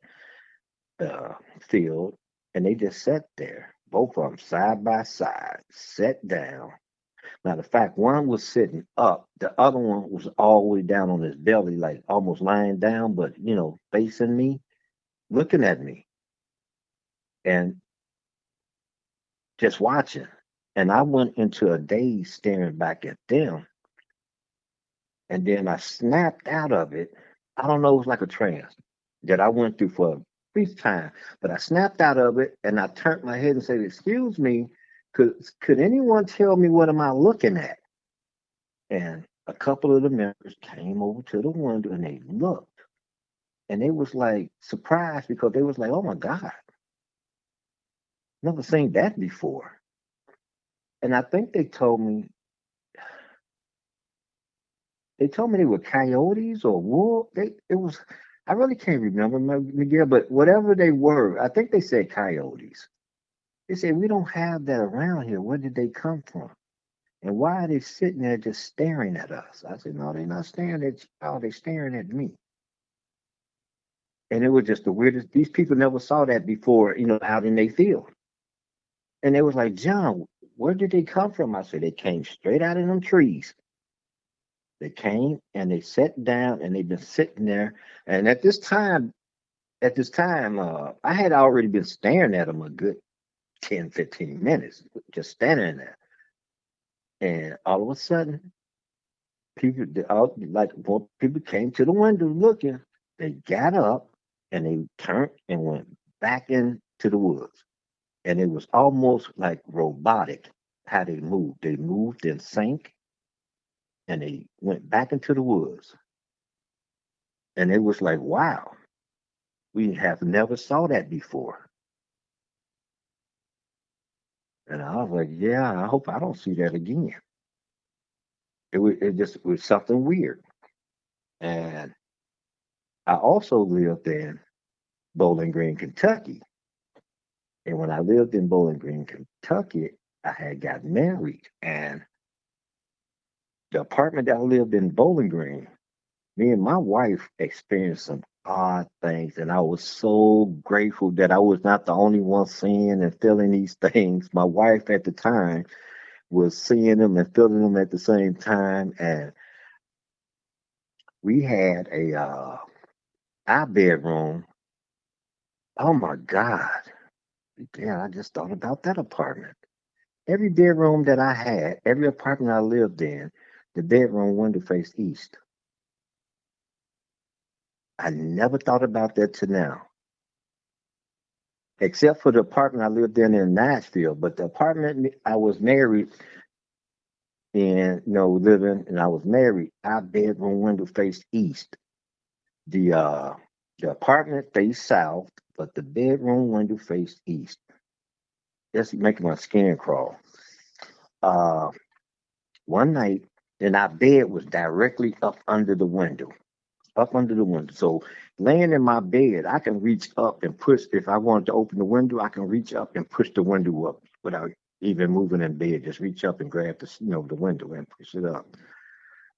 field, and they just sat there, both of them side by side, sat down. Matter of fact, one was sitting up, the other one was all the way down on his belly, like almost lying down, but facing me, looking at me and just watching. And I went into a daze staring back at them. And then I snapped out of it. I don't know, it was like a trance that I went through for a brief time. But I snapped out of it and I turned my head and said, "Excuse me, could anyone tell me what am I looking at?" And a couple of the members came over to the window and they looked, and they was like surprised because they was like, "Oh my God, never seen that before." And I think they were coyotes or wolves. It was, I really can't remember, Miguel, but whatever they were, I think they said coyotes. They said, "We don't have that around here. Where did they come from? And why are they sitting there just staring at us?" I said, "No, they're not staring at you. They're staring at me." And it was just the weirdest. These people never saw that before, out in their field. And they was like, "John, where did they come from?" I said, "They came straight out of them trees. They came and they sat down and they've been sitting there. And at this time, I had already been staring at them a good 10, 15 minutes, just standing there. And all of a sudden, more people came to the window looking. They got up and they turned and went back into the woods. And it was almost like robotic how they moved. They moved in sync and they went back into the woods. And it was like, wow, we have never saw that before. And I was like, yeah, I hope I don't see that again. It just was something weird. And I also lived in Bowling Green, Kentucky. And when I lived in Bowling Green, Kentucky, I had got married. And the apartment that I lived in Bowling Green, me and my wife experienced some odd things. And I was so grateful that I was not the only one seeing and feeling these things. My wife at the time was seeing them and feeling them at the same time. And we had our bedroom. Oh my God. Yeah, I just thought about that apartment. Every bedroom that I had, every apartment I lived in, the bedroom window faced east. I never thought about that till now, except for the apartment I lived in Nashville. But the apartment I was married in, living, and I was married, our bedroom window faced east. The uh, the apartment faced south, but the bedroom window faced east. That's making my skin crawl. Uh, One night, and our bed was directly up under the window. So laying in my bed, I can reach up and push. If I wanted to open the window, I can reach up and push the window up without even moving in bed. Just reach up and grab the window and push it up.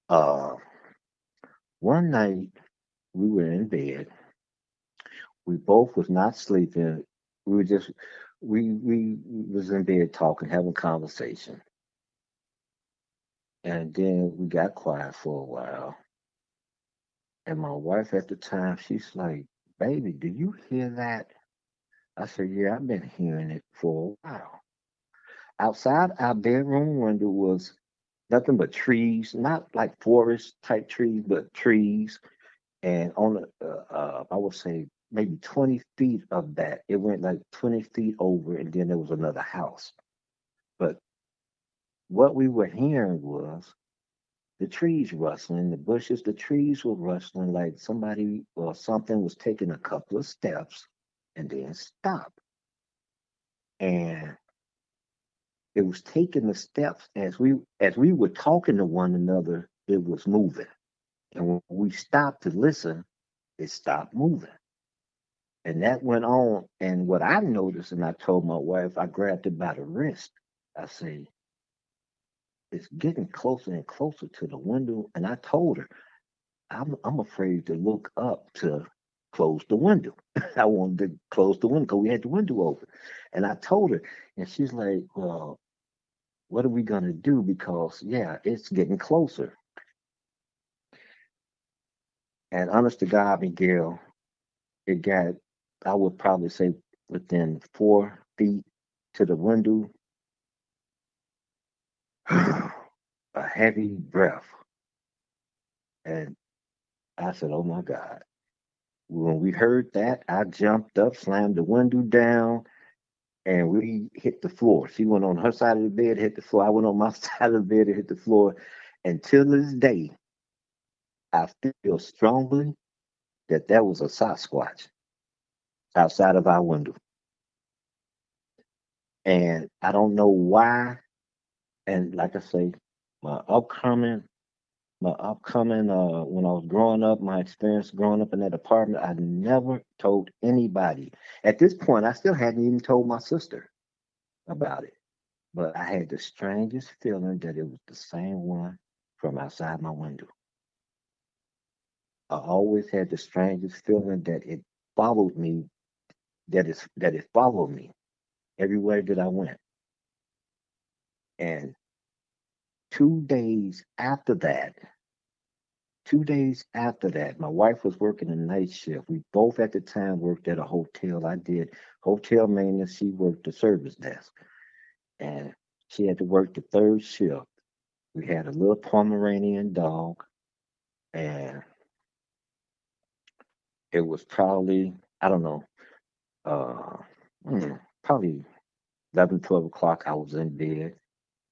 Uh, One night we were in bed. We both was not sleeping. We were just we was in bed talking, having conversation, and then we got quiet for a while. And my wife at the time, she's like, "Baby, do you hear that?" I said, "Yeah, I've been hearing it for a while." Outside our bedroom window was nothing but trees, not like forest type trees, but trees. And on I would say maybe 20 feet of that, it went like 20 feet over, and then there was another house. But what we were hearing was the trees rustling, the bushes, the trees were rustling like somebody or something was taking a couple of steps and then stop. And it was taking the steps as we were talking to one another, it was moving. And when we stopped to listen, it stopped moving. And that went on. And what I noticed, and I told my wife, I grabbed her by the wrist. I say, "It's getting closer and closer to the window." And I told her, I'm afraid to look up to close the window. I wanted to close the window because we had the window open. And I told her, and she's like, "Well, what are we gonna do? Because yeah, it's getting closer." And honest to God, Miguel, it got, I would probably say, within 4 feet to the window, a heavy breath. And I said, "Oh my God." When we heard that, I jumped up, slammed the window down, and we hit the floor. She went on her side of the bed, hit the floor. I went on my side of the bed and hit the floor. And to this day, I feel strongly that there was a Sasquatch outside of our window. And I don't know why. And like I say, my upcoming, when I was growing up, my experience growing up in that apartment, I never told anybody. At this point, I still hadn't even told my sister about it. But I had the strangest feeling that it was the same one from outside my window. I always had the strangest feeling that it followed me, that it followed me everywhere that I went. And 2 days after that, 2 days after that, my wife was working a night shift. We both at the time worked at a hotel. I did hotel maintenance. She worked the service desk. And she had to work the third shift. We had a little Pomeranian dog, and it was probably, I don't know, uh, probably 11, 12 o'clock. I was in bed,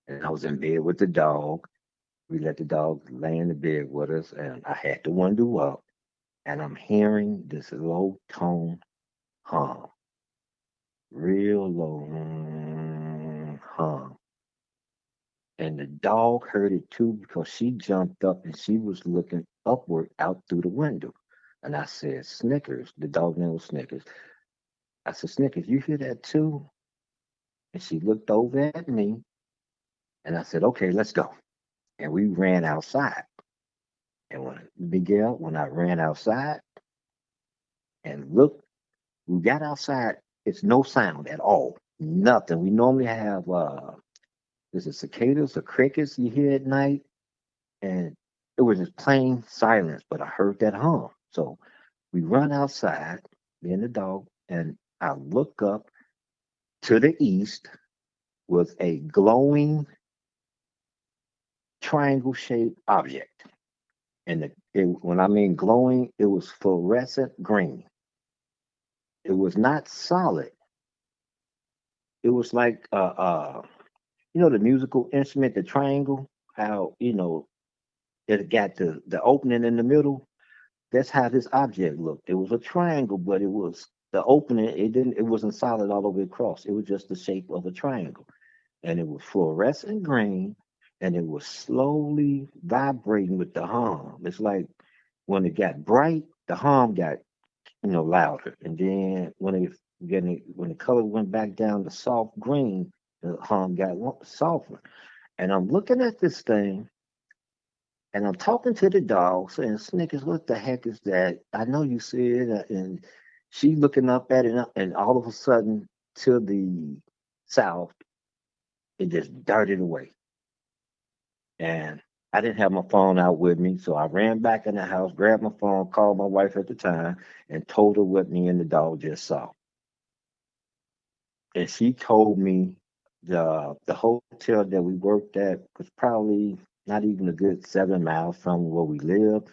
and I was in bed with the dog. We let the dog lay in the bed with us, and I had the window up, and I'm hearing this low tone hum, real low hum. And the dog heard it too because she jumped up and she was looking upward out through the window. And I said, Snickers, the dog name was Snickers. I said, Snickers, you hear that too? And she looked over at me and I said, okay, let's go. And we ran outside. And when I ran outside and looked, we got outside, it's no sound at all. Nothing. We normally have is it cicadas or crickets you hear at night? And it was just plain silence, but I heard that hum. So we run outside, me and the dog, and I look up to the east with a glowing triangle shaped object. And when I mean glowing, it was fluorescent green. It was not solid. It was like the musical instrument, the triangle, how it got the opening in the middle. That's how this object looked. It was a triangle, but it was the opening. It wasn't solid all the way across. It was just the shape of a triangle, and it was fluorescent green, and it was slowly vibrating with the hum. It's like when it got bright, the hum got louder, and then when the color went back down to soft green, the hum got softer. And I'm looking at this thing, and I'm talking to the dog, saying, Snickers, what the heck is that? I know you see it. And she looking up at it, and all of a sudden, to the south, it just darted away. And I didn't have my phone out with me, so I ran back in the house, grabbed my phone, called my wife at the time, and told her what me and the dog just saw. And she told me the hotel that we worked at was probably not even a good 7 miles from where we live.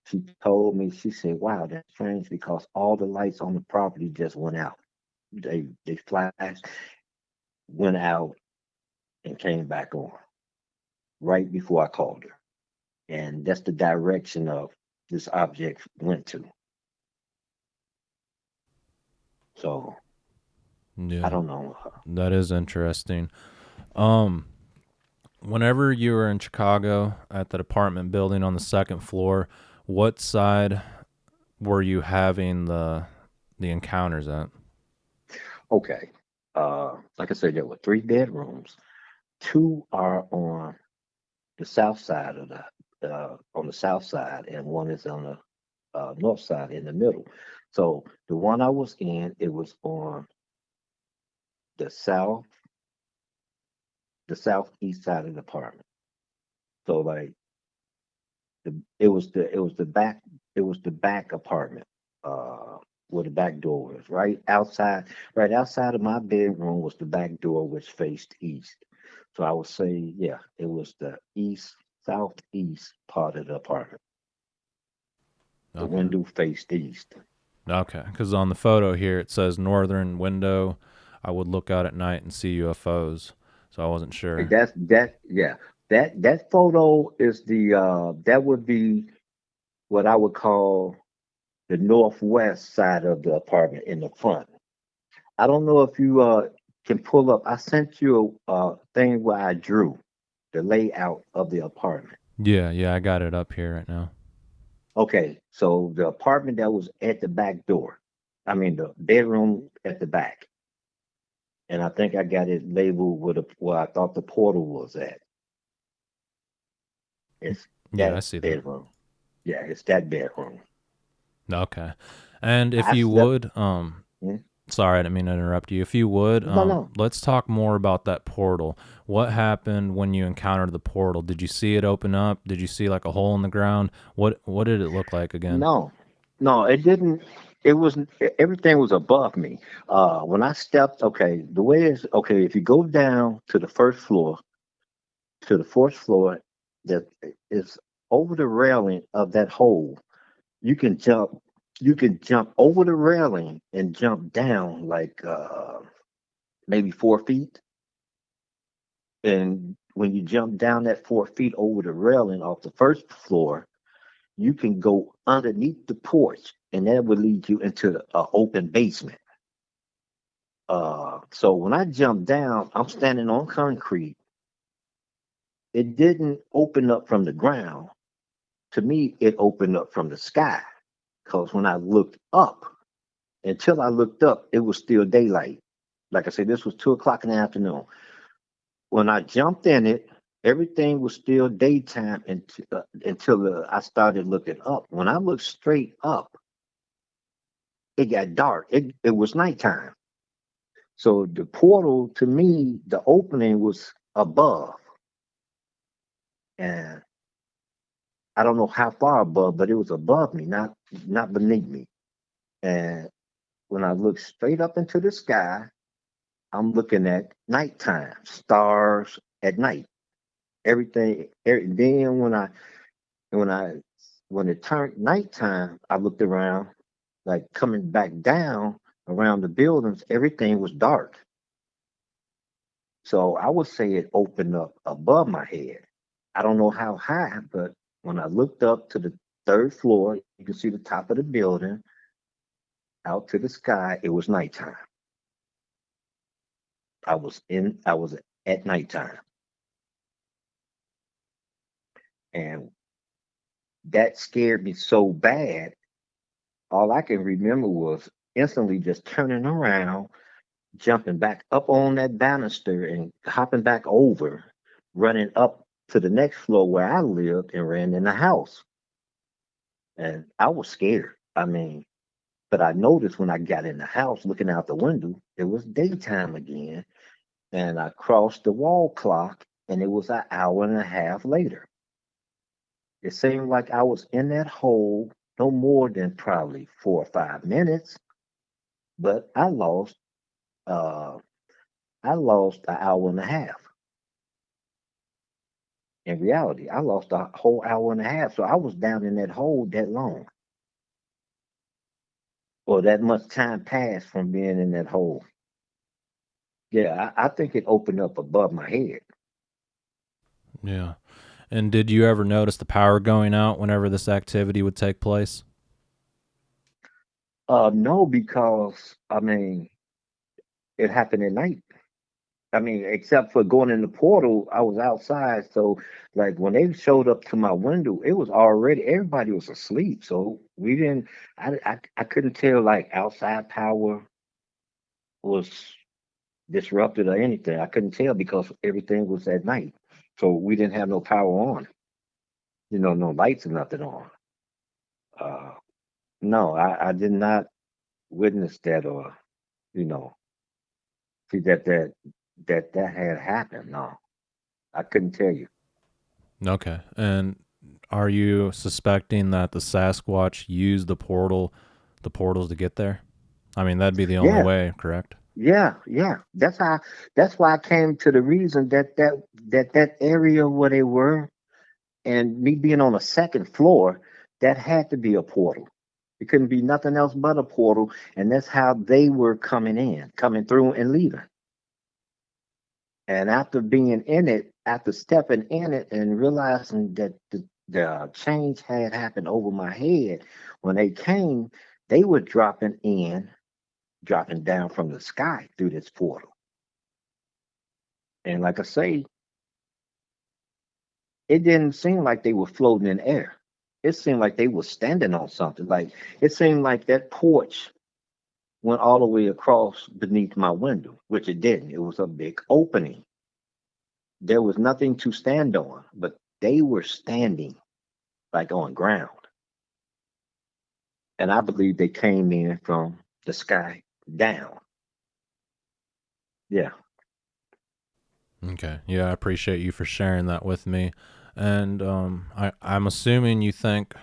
She told me, she said, wow, that's strange because all the lights on the property just went out. They flashed, went out, and came back on right before I called her. And that's the direction of this object went to. So I Yeah, don't know. that is interesting. Um, Whenever you were in Chicago at that apartment building on the second floor, what side were you having the encounters at? Okay. Like I said, there were three bedrooms. Two are on the south side of on the south side, and one is on the north side in the middle. So the one I was in, it was on the southeast side of the apartment. So like it was the back apartment, uh, where the back door was. Right outside of my bedroom was the back door, which faced east. So I would say, yeah, it was the southeast part of the apartment. The Okay. window faced east. Okay, because on the photo here it says northern window. I would look out at night and see UFOs, so I wasn't Like sure. that, yeah. That photo is the that would be what I would call the northwest side of the apartment in the front. I don't know if you can pull up. I sent you a thing where I drew the layout of the apartment. Yeah, yeah, I got it up here right now. Okay, so the apartment that was at the back door, I mean the bedroom at the back, and I think I got it labeled with where I thought the portal was at. It's Yeah, I that see that. bedroom. Yeah, it's that bedroom. Okay. And if I you slept. would, Hmm? sorry, I didn't mean to interrupt you. If you would, No, no, let's talk more about that portal. What happened when you encountered the portal? Did you see it open up? Did you see like a hole in the ground? What did it look like again? no, no. It didn't. It was everything was above me. When I stepped, okay, the way is okay. If you go down to the first floor, to the fourth floor, that is over the railing of that hole. You can jump. You can jump over the railing and jump down like maybe 4 feet. And when you jump down that 4 feet over the railing off the first floor, you can go underneath the porch, and that would lead you into an open basement. So when I jumped down, I'm standing on concrete. It didn't open up from the ground. To me, it opened up from the sky. Because when I looked up, until I looked up, it was still daylight. Like I said, this was 2 o'clock in the afternoon. When I jumped in it, everything was still daytime until I started looking up. When I looked straight up, it got dark. It was nighttime. So the portal to me, the opening was above, and I don't know how far above, but it was above me, not beneath me. And when I looked straight up into the sky, I'm looking at nighttime, stars at night. Then when I when it turned nighttime, I looked around, like coming back down around the buildings, everything was dark. So I would say it opened up above my head. I don't know how high, but when I looked up to the third floor, you can see the top of the building out to the sky. It was nighttime. I was at nighttime, and that scared me so bad. All I can remember was instantly just turning around, jumping back up on that banister and hopping back over, running up to the next floor where I lived and ran in the house. And I was scared. I mean, but I noticed when I got in the house looking out the window, it was daytime again. And I crossed the wall clock and it was an hour and a half later. It seemed like I was in that hole no more than probably 4 or 5 minutes, but uh I lost an hour and a half. In reality, I lost a whole hour and a half. So I was down in that hole that long. Or that much time passed from being in that hole. Yeah, I think it opened up above my head. Yeah. And did you ever notice the power going out whenever this activity would take place? No, because I mean it happened at night. I mean, except for going in the portal, I was outside. So, like when they showed up to my window, it was already everybody was asleep. So we didn't. I couldn't tell like outside power was disrupted or anything. I couldn't tell because everything was at night. So we didn't have no power on. No lights or nothing on. Uh, no, I did not witness that or you know see that had happened. No, I couldn't tell you. Okay. And are you suspecting that the Sasquatch used the portals to get there? I mean, that'd be the only Yeah, way, correct? yeah. That's why I came to the reason that area where they were and me being on a second floor, that had to be a portal. It couldn't be nothing else but a portal, and that's how they were coming through and leaving. And after being in it, after stepping in it and realizing that the change had happened over my head, when they came, they were dropping down from the sky through this portal. And like I say, it didn't seem like they were floating in air. It seemed like they were standing on something. Like it seemed like that porch went all the way across beneath my window, which it didn't. It was a big opening. There was nothing to stand on, but they were standing like on ground. And I believe they came in from the sky down. Yeah. Okay. Yeah, I appreciate you for sharing that with me. And I'm assuming you think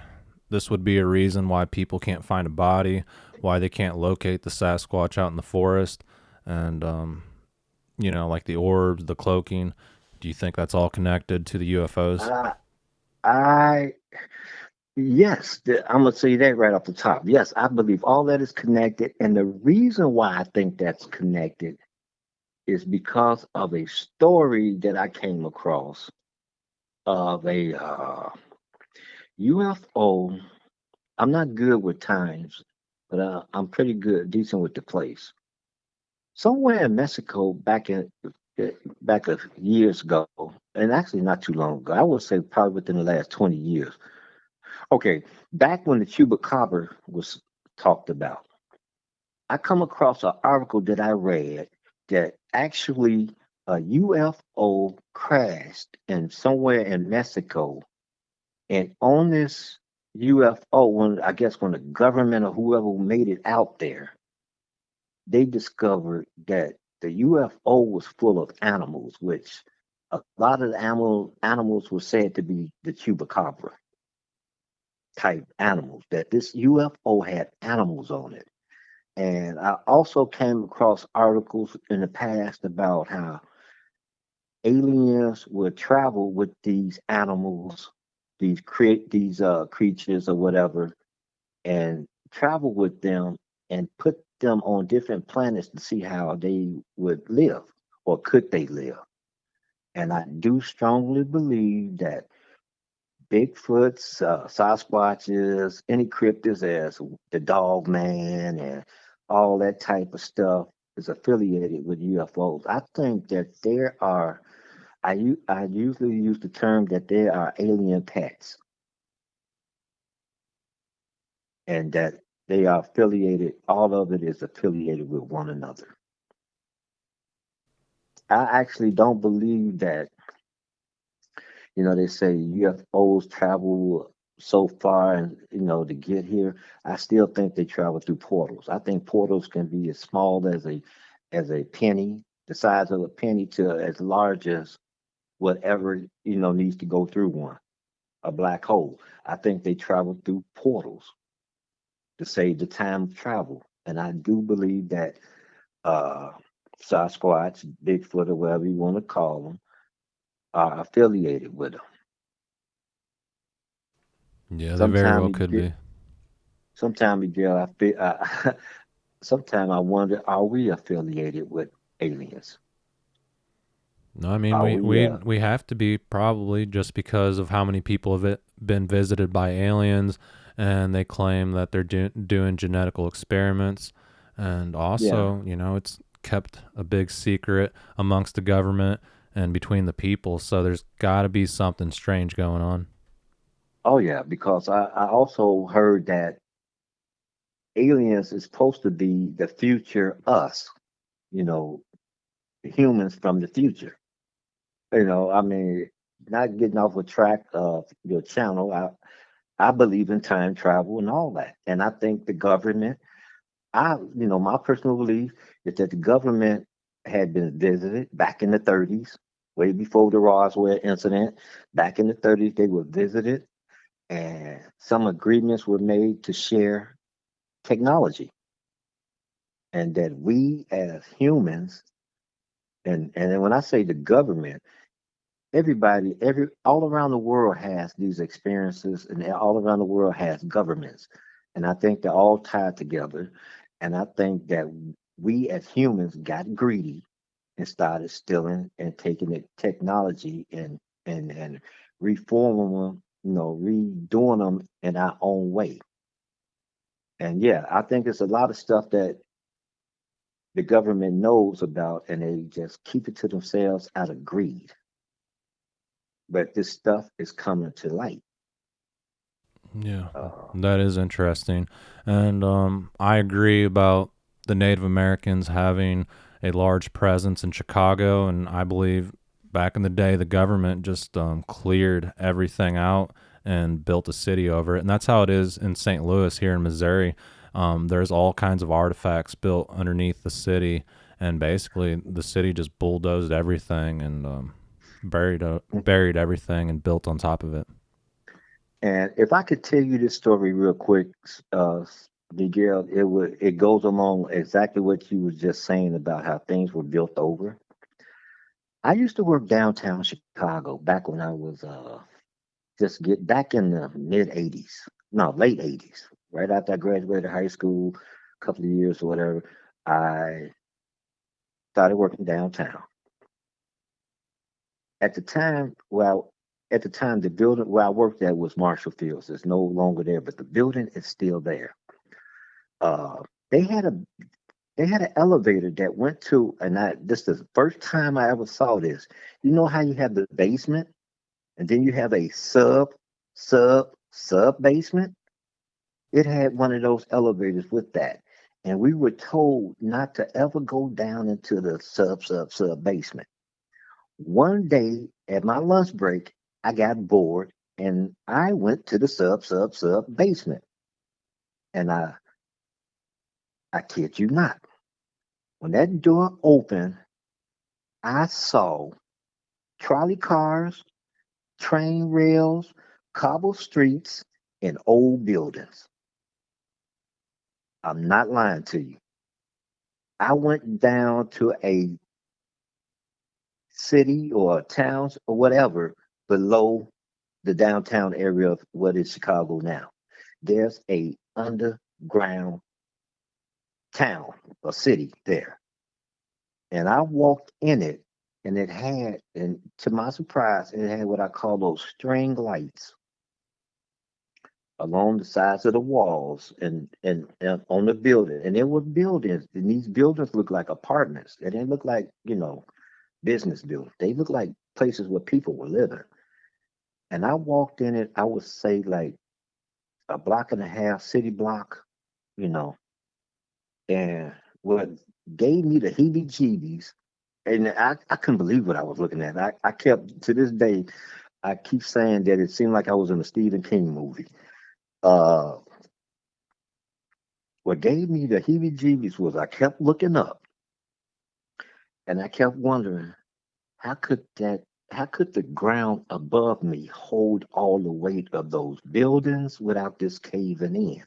this would be a reason why people can't find a body, why they can't locate the Sasquatch out in the forest, and like the orbs, the cloaking. Do you think that's all connected to the UFOs? I, I yes, I'm gonna say that right off the top. Yes, I believe all that is connected, and the reason why I think that's connected is because of a story that I came across of a UFO. I'm not good with times, but I'm pretty good, decent with the place. Somewhere in Mexico, uh, back a years ago, and actually not too long ago, I would say probably within the last 20 years. Okay, back when the chupacabra was talked about, I come across an article that I read that actually a UFO crashed in somewhere in Mexico, and on this UFO, when I guess when the government or whoever made it out there, they discovered that the UFO was full of animals, which a lot of the animals were said to be the chupacabra type animals. That this UFO had animals on it. And I also came across articles in the past about how aliens would travel with these animals, these creatures or whatever, and travel with them and put them on different planets to see how they would live or could they live. And I do strongly believe that Bigfoots, Sasquatches, any cryptids as the Dog Man and all that type of stuff is affiliated with UFOs. I think that there are, I usually use the term that there are alien pets and that they are affiliated, all of it is affiliated with one another. I actually don't believe that, they say UFOs travel so far and, to get here. I still think they travel through portals. I think portals can be as small as a penny, the size of a penny, to as large as whatever, needs to go through one, a black hole. I think they travel through portals to save the time of travel. And I do believe that uh, Sasquatch, Bigfoot, or whatever you want to call them, are affiliated with them. Yeah, they very Sometimes, well could be. sometimes, Miguel, I feel, sometimes I wonder, are we affiliated with aliens? No, I mean Are we we? we we have to be, probably, just because of how many people have been visited by aliens, and they claim that they're doing genetical experiments, and Yeah. also, it's kept a big secret amongst the government and between the people. So there's got to be something strange going on. Oh, yeah. Because I also heard that aliens is supposed to be the future us. You know, humans from the future. I mean, not getting off a track of your channel. I believe in time travel and all that, and I think the government. My personal belief is that the government had been visited back in the 30s, way before the Roswell incident. Back in the 30s, they were visited, and some agreements were made to share technology, and that we as humans, and then when I say the government, everybody, all around the world has these experiences, and all around the world has governments, and I think they're all tied together. And I think that we as humans got greedy and started stealing and taking the technology and reforming them, redoing them in our own way. And yeah, I think it's a lot of stuff that the government knows about and they just keep it to themselves out of greed. But this stuff is coming to light. Yeah, Uh, that is interesting. And I agree about the Native Americans having a large presence in Chicago. And I believe back in the day, the government just cleared everything out and built a city over it. And that's how it is in St. Louis here in Missouri. There's all kinds of artifacts built underneath the city. And basically, the city just bulldozed everything and buried everything and built on top of it. and if I could tell you this story real quick, Miguel, it goes along exactly what you was just saying about how things were built over. I used to work downtown Chicago back when I was just get back in the mid '80s, no, late '80s, right after I graduated high school, a couple of years or whatever. I started working downtown. At the time, well, at the time, the building where I worked at was Marshall Fields. It's no longer there, but the building is still there. Uh, they had a they had an elevator that went to, and this is the first time I ever saw this. You know how you have the basement, and then you have a sub basement. It had one of those elevators with that, and we were told not to ever go down into the sub basement. One day at my lunch break, I got bored and I went to the sub basement. And I kid you not, when that door opened, I saw trolley cars, train rails, cobble streets, and old buildings. I'm not lying to you. I went down to a city or towns or whatever below the downtown area of what is Chicago now. There's a underground town or city there. And I walked in it and it had, and to my surprise, it had what I call those string lights along the sides of the walls and on the building. And there were buildings, and these buildings look like apartments. They didn't look like, business buildings. They look like places where people were living. And I walked in it, I would say like a block and a half city block, you know, and what gave me the heebie jeebies, and I couldn't believe what I was looking at. I kept, to this day, I keep saying that it seemed like I was in a Stephen King movie. Uh, what gave me the heebie jeebies was I kept looking up and I kept wondering, how could that, how could the ground above me hold all the weight of those buildings without this caving in?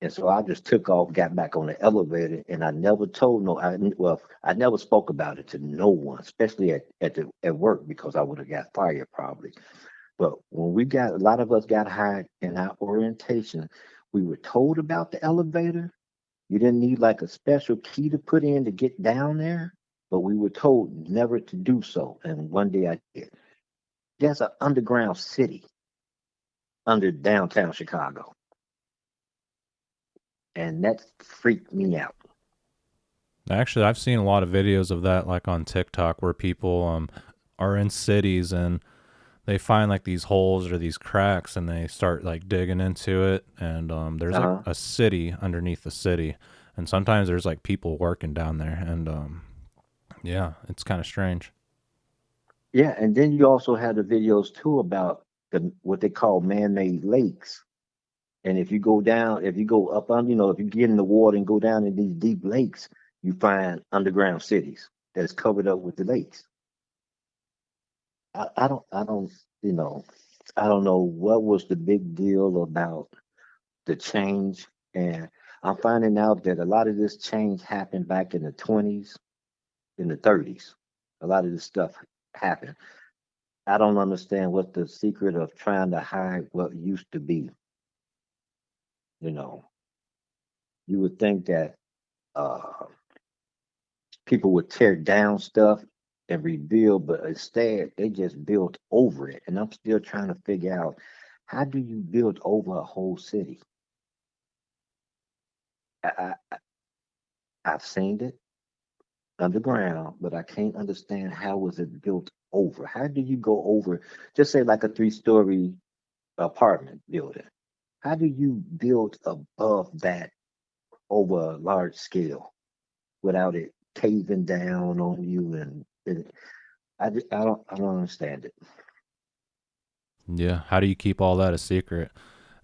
And so I just took off, got back on the elevator, and I never told no. Well, I never spoke about it to no one, especially at work, because I would have got fired probably. But when we got, a lot of us got hired in our orientation, we were told about the elevator. You didn't need like a special key to put in to get down there, but we were told never to do so. And one day I did. There's an underground city under downtown Chicago, and that freaked me out. Actually, I've seen a lot of videos of that, like on TikTok, where people are in cities and they find like these holes or these cracks, and they start like digging into it, and there's Uh like huh. a city underneath the city, and sometimes there's like people working down there, and yeah, it's kind of strange. Yeah, and then you also have the videos too about the what they call man-made lakes. And if you go down, if you go up on, if you get in the water and go down in these deep lakes, you find underground cities that is covered up with the lakes. I don't, you know, I don't know what was the big deal about the change. And I'm finding out that a lot of this change happened back in the 20s, in the 30s. A lot of this stuff happened. I don't understand what the secret of trying to hide what used to be. You know, you would think that uh, people would tear down stuff and rebuild, but instead they just built over it. And I'm still trying to figure out, how do you build over a whole city? I've seen it underground, but I can't understand how was it built over. How do you go over, just say like a 3-story apartment building? How do you build above that over a large scale without it caving down on you? And I don't understand it. Yeah. How do you keep all that a secret?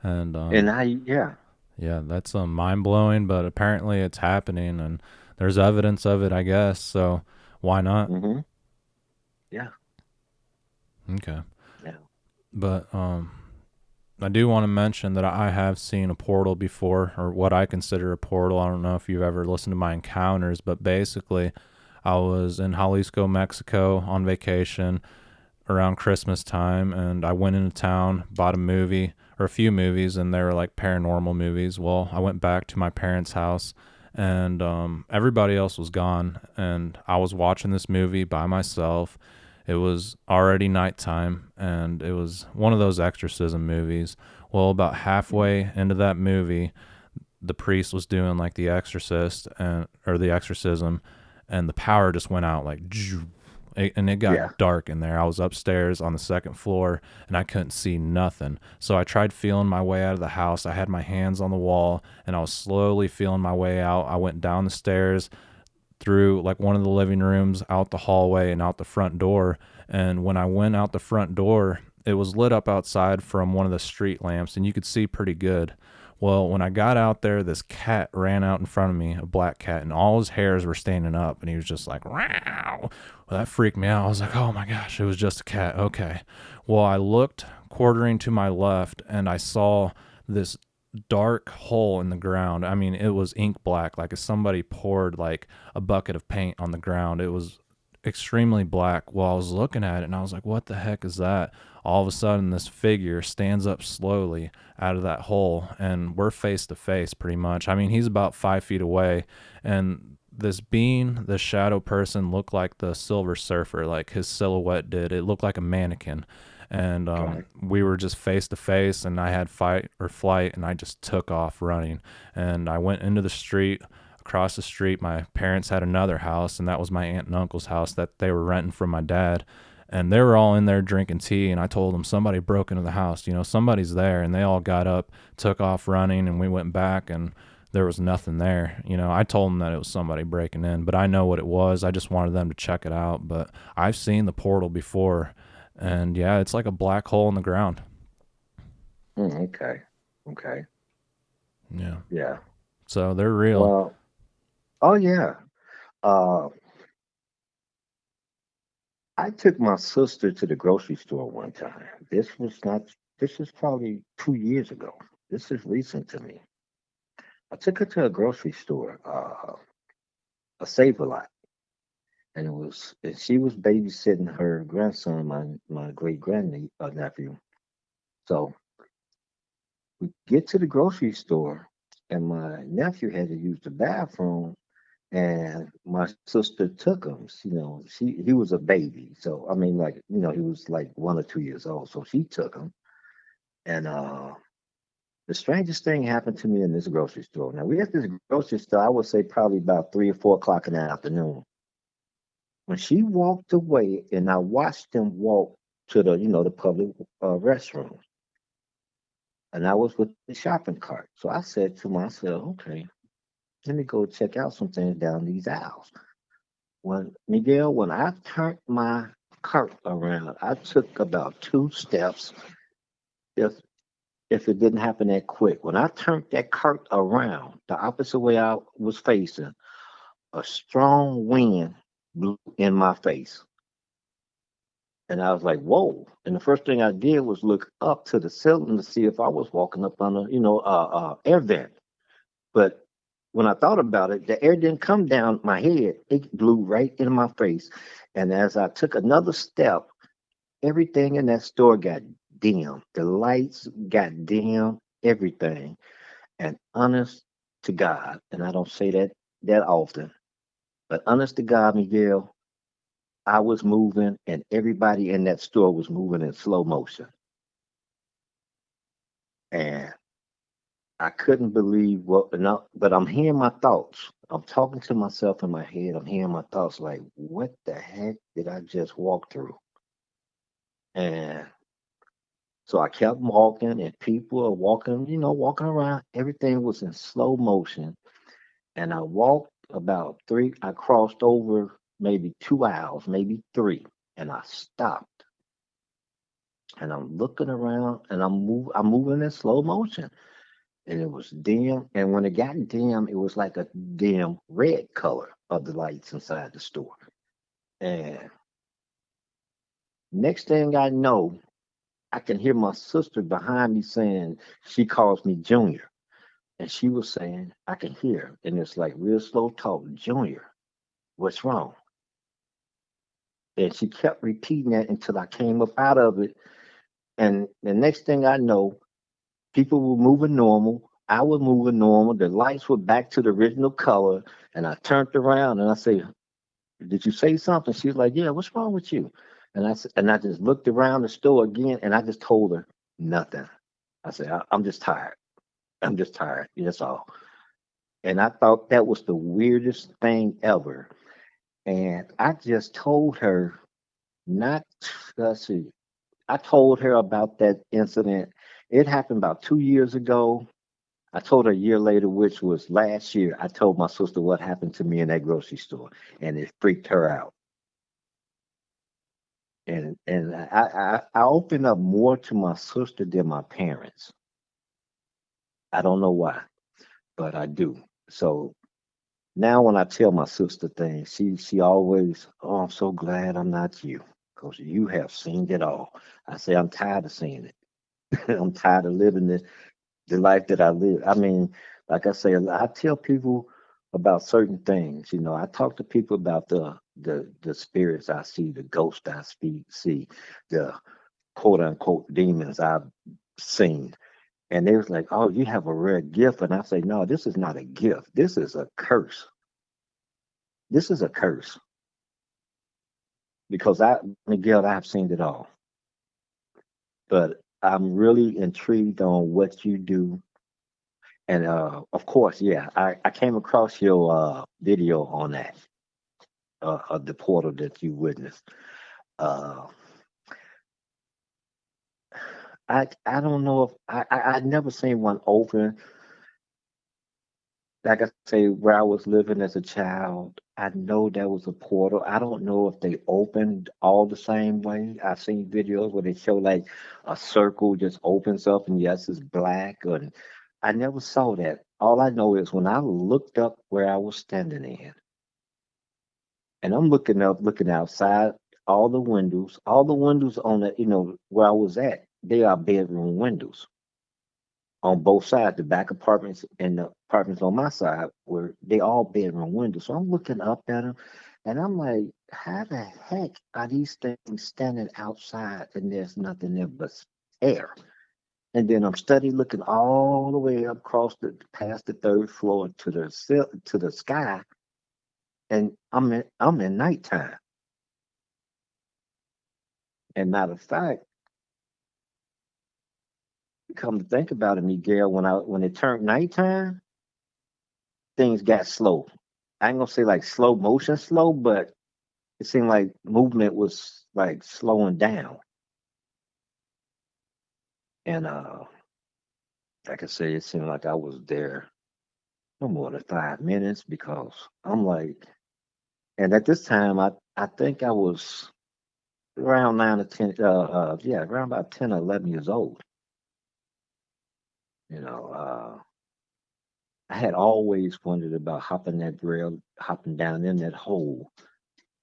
And And yeah. yeah, that's mind blowing, but apparently it's happening and there's evidence of it, I guess. So why not? Hmm. Yeah. Okay. Yeah. But I do want to mention that I have seen a portal before, or what I consider a portal. I don't know if you've ever listened to my encounters, but basically, I was in Jalisco, Mexico on vacation around Christmas time, and I went into town, bought a movie or a few movies, and they were like paranormal movies. Well, I went back to my parents' house, and everybody else was gone, and I was watching this movie by myself. It was already nighttime, and it was one of those exorcism movies. Well, about Mhm. halfway into that movie, the priest was doing like the exorcist and or the exorcism, and the power just went out like and it Yeah. got dark in there. I was upstairs on the second floor and I couldn't see nothing. So I tried feeling my way out of the house. I had my hands on the wall and I was slowly feeling my way out. I went down the stairs, through like one of the living rooms, out the hallway and out the front door. And when I went out the front door, it was lit up outside from one of the street lamps and you could see pretty good. Well, when I got out there, this cat ran out in front of me, a black cat, and all his hairs were standing up, and he was just like, wow. Well, that freaked me out. I was like, oh my gosh, it was just a cat. Okay. Well, I looked quartering to my left, and I saw this dark hole in the ground. I mean, it was ink black, like if somebody poured like a bucket of paint on the ground. It was extremely black. Well, I was looking at it and I was like, what the heck is that? All of a sudden, this figure stands up slowly out of that hole, and we're face to face pretty much. I mean, he's about 5 feet away, and this being, the shadow person, looked like the Silver Surfer, like his silhouette did. It looked like a mannequin. And Okay. we were just face to face, and I had fight or flight, and I just took off running. And I went into the street. Across the street, my parents had another house, and that was my aunt and uncle's house that they were renting from my dad. And they were all in there drinking tea, and I told them somebody broke into the house. You know, somebody's there, and they all got up, took off running, and we went back, and there was nothing there. You know, I told them that it was somebody breaking in, but I know what it was. I just wanted them to check it out. But I've seen the portal before, and yeah, it's like a black hole in the ground. Okay. Okay. Yeah. Yeah. So they're real. Well, oh yeah. Uh, I took my sister to the grocery store one time. This was not, this is probably 2 years ago. This is recent to me. I took her to a grocery store, a Save a Lot, and she was babysitting her grandson, my great grand nephew. So we get to the grocery store, and my nephew had to use the bathroom, and my sister took him. He was a baby, so I mean, like, he was like 1 or 2 years old, so she took him. And the strangest thing happened to me in this grocery store. Now we at this grocery store, I would say probably about 3 or 4 o'clock in the afternoon. When she walked away, and I watched them walk to the public restroom, and I was with the shopping cart. So I said to myself, okay, let me go check out some things down these aisles. When I turned my cart around, I took about 2 steps. If if it didn't happen that quick, when I turned that cart around the opposite way I was facing, a strong wind blew in my face, and I was like, "Whoa!" And the first thing I did was look up to the ceiling to see if I was walking up on a air vent. But when I thought about it, the air didn't come down my head; it blew right in my face. And as I took another step, everything in that store got dim. The lights got dim, everything. And honest to God, and I don't say that often, But honest to God, Miguel, I was moving and everybody in that store was moving in slow motion. And I couldn't believe what, no, but I'm hearing my thoughts. I'm talking to myself in my head. I'm hearing my thoughts like, what the heck did I just walk through? And so I kept walking, and people are walking, walking around. Everything was in slow motion. And I walked about I crossed over maybe 2 hours, maybe three, and I stopped. And I'm looking around, and I'm moving in slow motion. And it was dim. And when it got dim, it was like a dim red color of the lights inside the store. And next thing I know, I can hear my sister behind me saying, she calls me Junior. And she was saying, I can hear, and it's like real slow talk, Junior, what's wrong? And she kept repeating that until I came up out of it. And the next thing I know, people were moving normal. I was moving normal. The lights were back to the original color. And I turned around and I said, did you say something? She was like, yeah, what's wrong with you? And I just looked around the store again and I just told her nothing. I said, I'm just tired. I'm just tired. That's all. And I thought that was the weirdest thing ever. And I just told her not, let's see, I told her about that incident. It happened about 2 years ago. I told her a year later, which was last year. I told my sister what happened to me in that grocery store, and it freaked her out. And I opened up more to my sister than my parents. I don't know why, but I do. So now when I tell my sister things, she always, oh, I'm so glad I'm not you, because you have seen it all. I say I'm tired of seeing it. I'm tired of living the life that I live. I mean, like I say, I tell people about certain things. I talk to people about the spirits I see, the ghosts see, the quote unquote demons I've seen. And they was like, "Oh, you have a rare gift," and I say, "No, this is not a gift. This is a curse. This is a curse because Miguel, I've seen it all. But I'm really intrigued on what you do. And of course, yeah, I came across your video on that of the portal that you witnessed. Uh, I don't know if I never seen one open. Like I say, where I was living as a child, I know there was a portal. I don't know if they opened all the same way. I've seen videos where they show like a circle just opens up and yes, it's black. And I never saw that. All I know is when I looked up where I was standing in, and I'm looking up, looking outside, all the windows on the, where I was at, they are bedroom windows on both sides, the back apartments and the apartments on my side were they all bedroom windows. So I'm looking up at them and I'm like, how the heck are these things standing outside and there's nothing there but air? And then I'm steady looking all the way up across the past the third floor to to the sky, and I'm in nighttime. And matter of fact, come to think about it, Miguel, when it turned nighttime, things got slow. I ain't gonna say like slow motion slow, but it seemed like movement was like slowing down. And like I say, it seemed like I was there no more than 5 minutes because I'm like, and at this time, I think I was around 9 or 10, yeah, around about 10 or 11 years old. You know, I had always wondered about hopping that rail, hopping down in that hole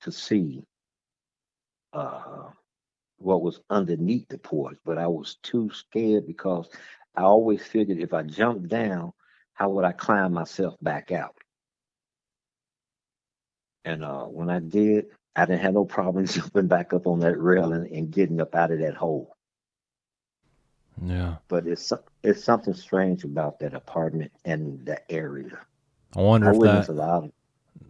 to see uh, what was underneath the porch, but I was too scared because I always figured if I jumped down, how would I climb myself back out? And when I did, I didn't have no problem jumping back up on that rail and getting up out of that hole. Yeah. But it's something strange about that apartment and the area. I wonder I if witnessed that a lot.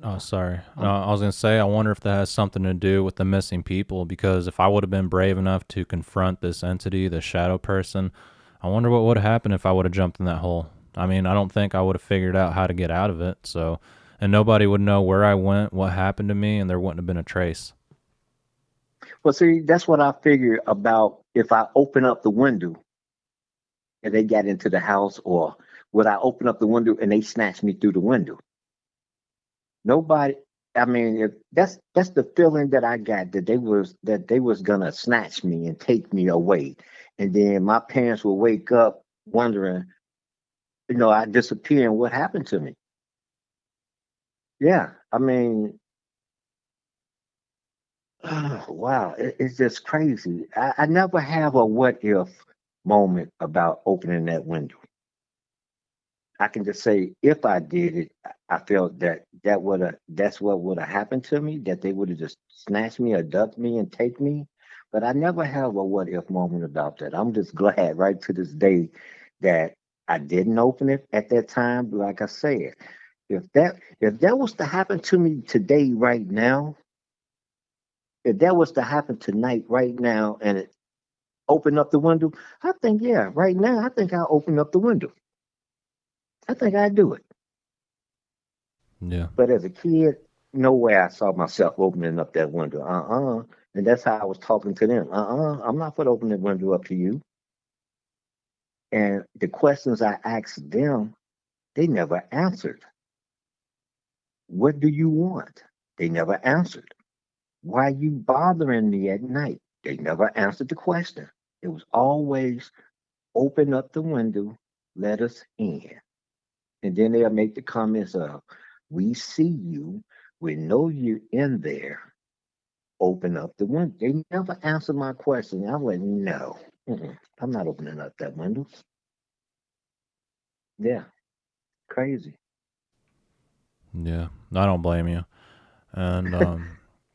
Oh, sorry. No, Um, I was gonna say I wonder if that has something to do with the missing people. Because if I would have been brave enough to confront this entity, the shadow person, I wonder what would have happened if I would have jumped in that hole. I mean, I don't think I would have figured out how to get out of it. So, and nobody would know where I went, what happened to me, and there wouldn't have been a trace. well, see, that's what I figured about if I open up the window and they got into the house, or would I open up the window and they snatch me through the window? Nobody. I mean, if that's the feeling that I got, that they was gonna snatch me and take me away, and then my parents will wake up wondering, I disappear and what happened to me. Yeah, I mean, wow, it's just crazy. I never have a what if moment about opening that window. I can just say if I did it, I felt that's what would have happened to me, that they would have just snatched me, abduct me, and take me. But I never have a what if moment about that. I'm just glad right to this day that I didn't open it at that time. But like I said, if that was to happen to me today, right now, if that was to happen tonight, right now, and it opened up the window, I think, yeah, right now, I think I'll open up the window. I think I'd do it. Yeah. But as a kid, no way I saw myself opening up that window. And that's how I was talking to them. I'm not going to open the window up to you. And the questions I asked them, they never answered. What do you want? They never answered. Why are you bothering me at night? They never answered the question. It was always open up the window, let us in. And then they'll make the comments of, we see you, we know you're in there, open up the window. They never answered my question. I went, no, I'm not opening up that window. Yeah, crazy. Yeah. I don't blame you. And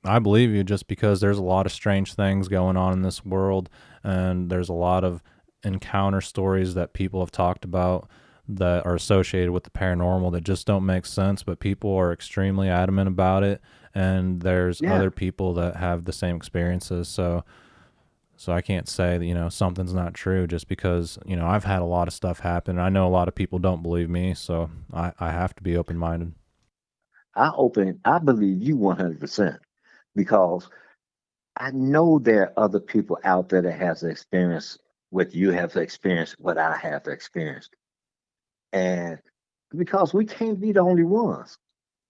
I believe you just because there's a lot of strange things going on in this world, and there's a lot of encounter stories that people have talked about that are associated with the paranormal that just don't make sense, but people are extremely adamant about it. And there's Yeah, other people that have the same experiences. So I can't say that, something's not true just because, I've had a lot of stuff happen. I know a lot of people don't believe me, so I have to be open minded. I believe you 100% because I know there are other people out there that has experienced what you have experienced, what I have experienced. And because we can't be the only ones.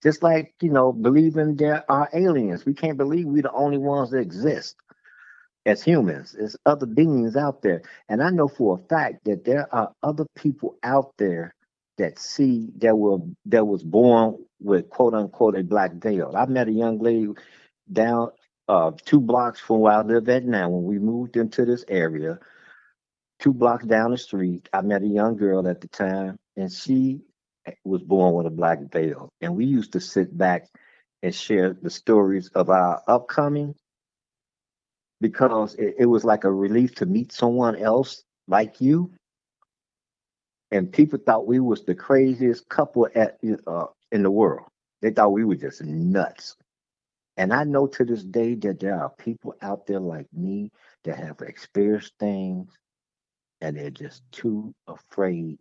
Just like, believing there are aliens. We can't believe we're the only ones that exist as humans. There's other beings out there. And I know for a fact that there are other people out there that was born with quote unquote a black veil. I met a young lady down 2 blocks from where I live at now. When we moved into this area, 2 blocks down the street, I met a young girl at the time, and she was born with a black veil. And we used to sit back and share the stories of our upcoming because it was like a relief to meet someone else like you. And people thought we was the craziest couple in the world. They thought we were just nuts. And I know to this day that there are people out there like me that have experienced things and they're just too afraid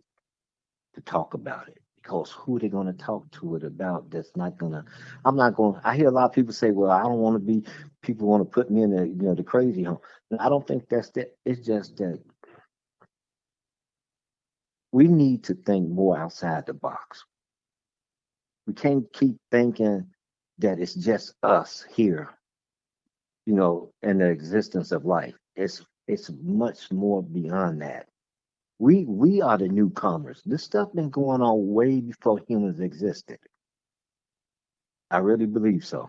to talk about it because who they going to talk to it about that's not going to I'm not going I hear a lot of people say, well, I don't want to be people want to put me in the crazy home. And I don't think that's that. It's just that we need to think more outside the box. We can't keep thinking that it's just us here, in the existence of life. It's much more beyond that. We are the newcomers. This stuff been going on way before humans existed. I really believe so.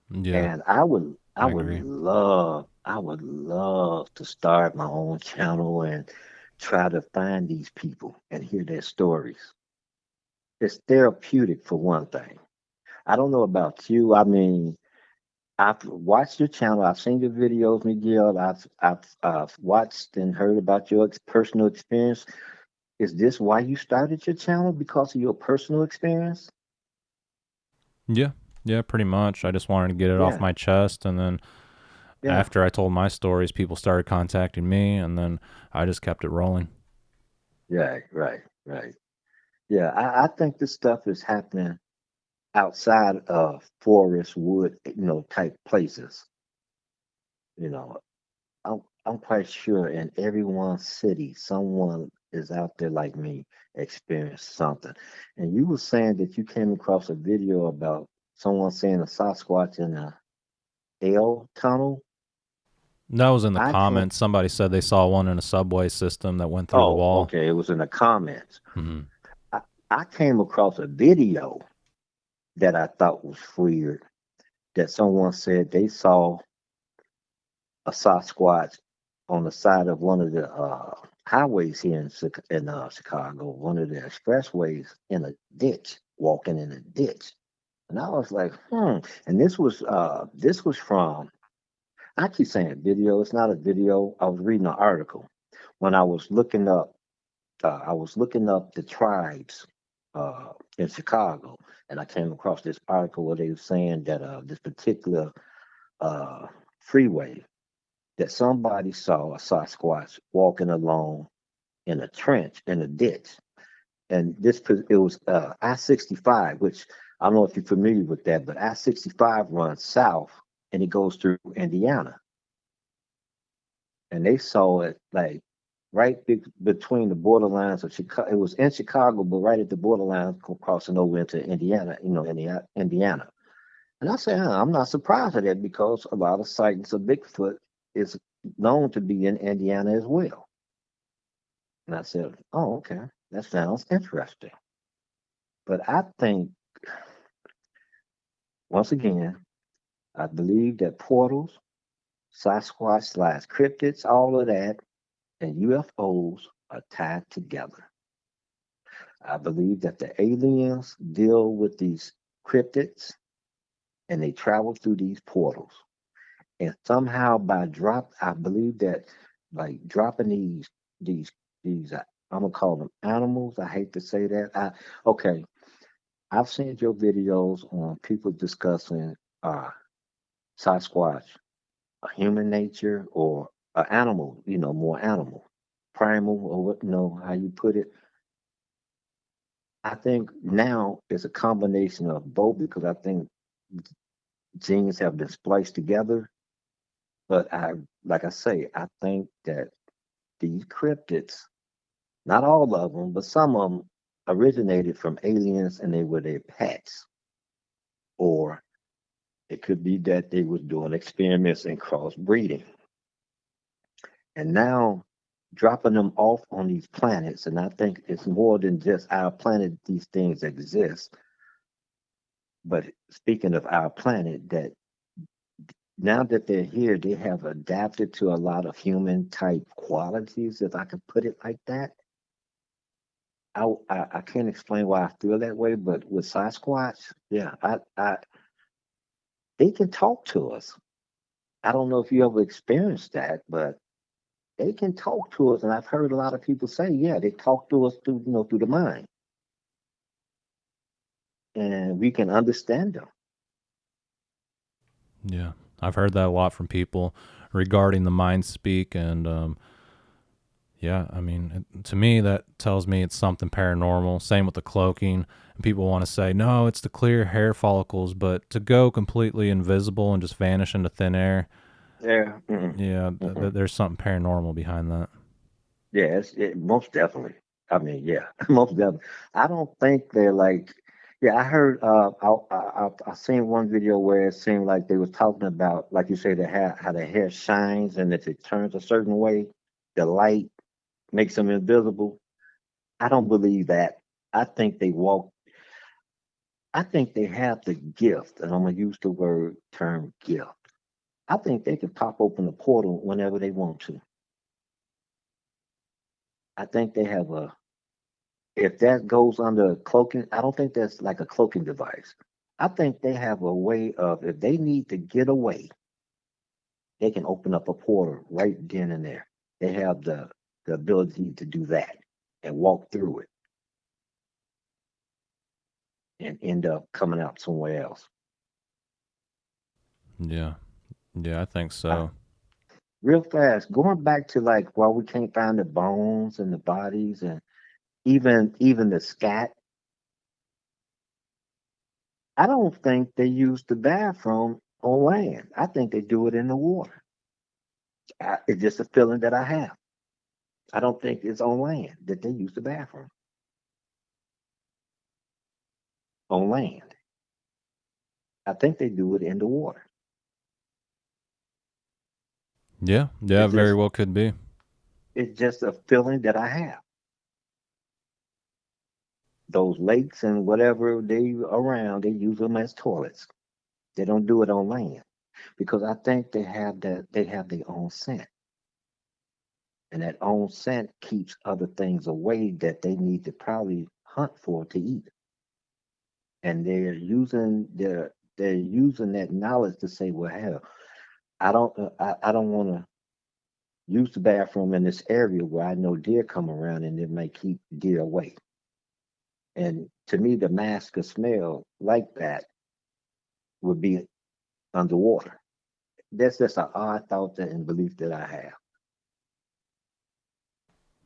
Yeah, And I I would agree. love to start my own channel and try to find these people and hear their stories. It's therapeutic for one thing. I don't know about you. I mean, I've watched your channel. I've seen your videos, Miguel. I've watched and heard about your personal experience. Is this why you started your channel? Because of your personal experience? Yeah, yeah, pretty much. I just wanted to get it off Yeah, my chest, and then yeah, after I told my stories, people started contacting me, and then I just kept it rolling. yeah, right. Yeah, I think this stuff is happening outside of forest, wood, type places. You know, I'm quite sure in every one city, someone is out there like me, experienced something. And you were saying that you came across a video about someone saying a Sasquatch in a L tunnel. That was in the I can't. comments. Somebody said they saw one in a subway system that went through the Oh, wall. okay. It was in the comments. Hmm. I, I came across a video that I thought was weird. That someone said they saw a Sasquatch on the side of one of the highways here in Chicago, one of the expressways, in a ditch, walking in a ditch. And I was like, And this was from, I keep saying video. It's not a video. I was reading an article when I was looking up the tribes in Chicago, and I came across this article where they were saying that this particular uh, freeway, that somebody saw a Sasquatch walking along in a trench in a ditch, and it was I-65, which I don't know if you're familiar with that, but I-65 runs south and it goes through Indiana, and they saw it like right between the borderlines of Chicago. It was in Chicago, but right at the borderline crossing over into Indiana, Indiana. And I said, I'm not surprised at that because a lot of sightings of Bigfoot is known to be in Indiana as well. And I said, oh, okay, that sounds interesting. But I think, once again, I believe that portals, Sasquatch slash cryptids, all of that, and UFOs are tied together. I believe that the aliens deal with these cryptids and they travel through these portals. And somehow I believe that like dropping these I'm gonna call them animals. I hate to say that. Okay, I've seen your videos on people discussing uh Sasquatch, a human nature or an animal, more animal, primal or what how you put it. I think now it's a combination of both because I think genes have been spliced together. But like I say, I think that these cryptids, not all of them, but some of them originated from aliens and they were their pets. Or it could be that they was doing experiments and crossbreeding. And now dropping them off on these planets, and I think it's more than just our planet these things exist. But speaking of our planet, that now that they're here, they have adapted to a lot of human type qualities, if I could put it like that. I can't explain why I feel that way, but with Sasquatch, yeah, they can talk to us. I don't know if you ever experienced that, but they can talk to us, and I've heard a lot of people say, yeah, they talk to us through the mind, and we can understand them. Yeah, I've heard that a lot from people regarding the mind speak, and yeah, I mean, to me, that tells me it's something paranormal. Same with the cloaking. And people want to say, no, it's the clear hair follicles, but to go completely invisible and just vanish into thin air, Yeah, yeah, there's something paranormal behind that. yeah, most definitely. I mean, yeah, most definitely. I don't think they're like. Yeah, I heard. I seen one video where it seemed like they was talking about, like you say, the hair, how the hair shines, and if it turns a certain way, the light makes them invisible. I don't believe that. I think they walk. I think they have the gift, and I'm gonna use the word term gift. I think they can pop open a portal whenever they want to. I think they have a if that goes under cloaking, I don't think that's like a cloaking device. I think they have a way of if they need to get away, they can open up a portal right then and there. They have the ability to do that and walk through it. and end up coming out somewhere else. Yeah. Yeah, I think I, so. real fast, going back to like why we can't find the bones and the bodies and even the scat. I don't think they use the bathroom on land. I think they do it in the water. It's just a feeling that I have. I don't think it's on land that they use the bathroom on land. I think they do it in the water. Yeah. Yeah, It's very just well could be. it's just a feeling that I have. Those lakes and whatever they around, they use them as toilets. They don't do it on land because I think they have their own scent, and that own scent keeps other things away that they need to probably hunt for to eat. And they're using that knowledge to say, well, hell, I don't want to use the bathroom in this area where I know deer come around and it may keep deer away. And to me, the mask of smell like that would be underwater. That's just an odd thought and belief that I have.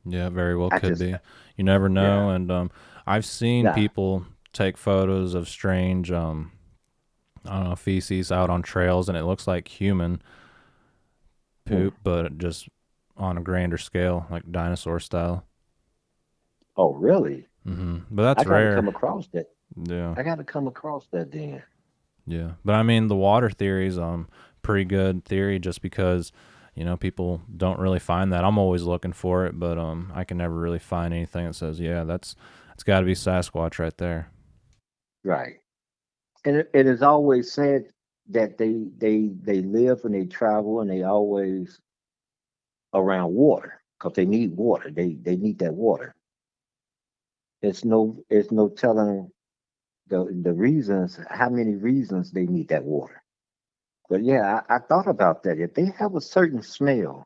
Yeah, very well I could just, be. You never yeah, know. And I've seen yeah, people take photos of strange, I don't know, feces out on trails, and it looks like human mm. poop, but just on a grander scale, like dinosaur style. Oh, really? But I that's got to come rare. across that. Yeah, I got to come across that then. yeah. But I mean, the water theory is pretty good theory, just because people don't really find that. I'm always looking for it, but I can never really find anything that says, yeah, it's got to be Sasquatch right there. Right. And it is always said that they live and they travel and they always around water because they need water. They need that water. It's no telling the reasons how many reasons they need that water. But yeah, I thought about that. If they have a certain smell,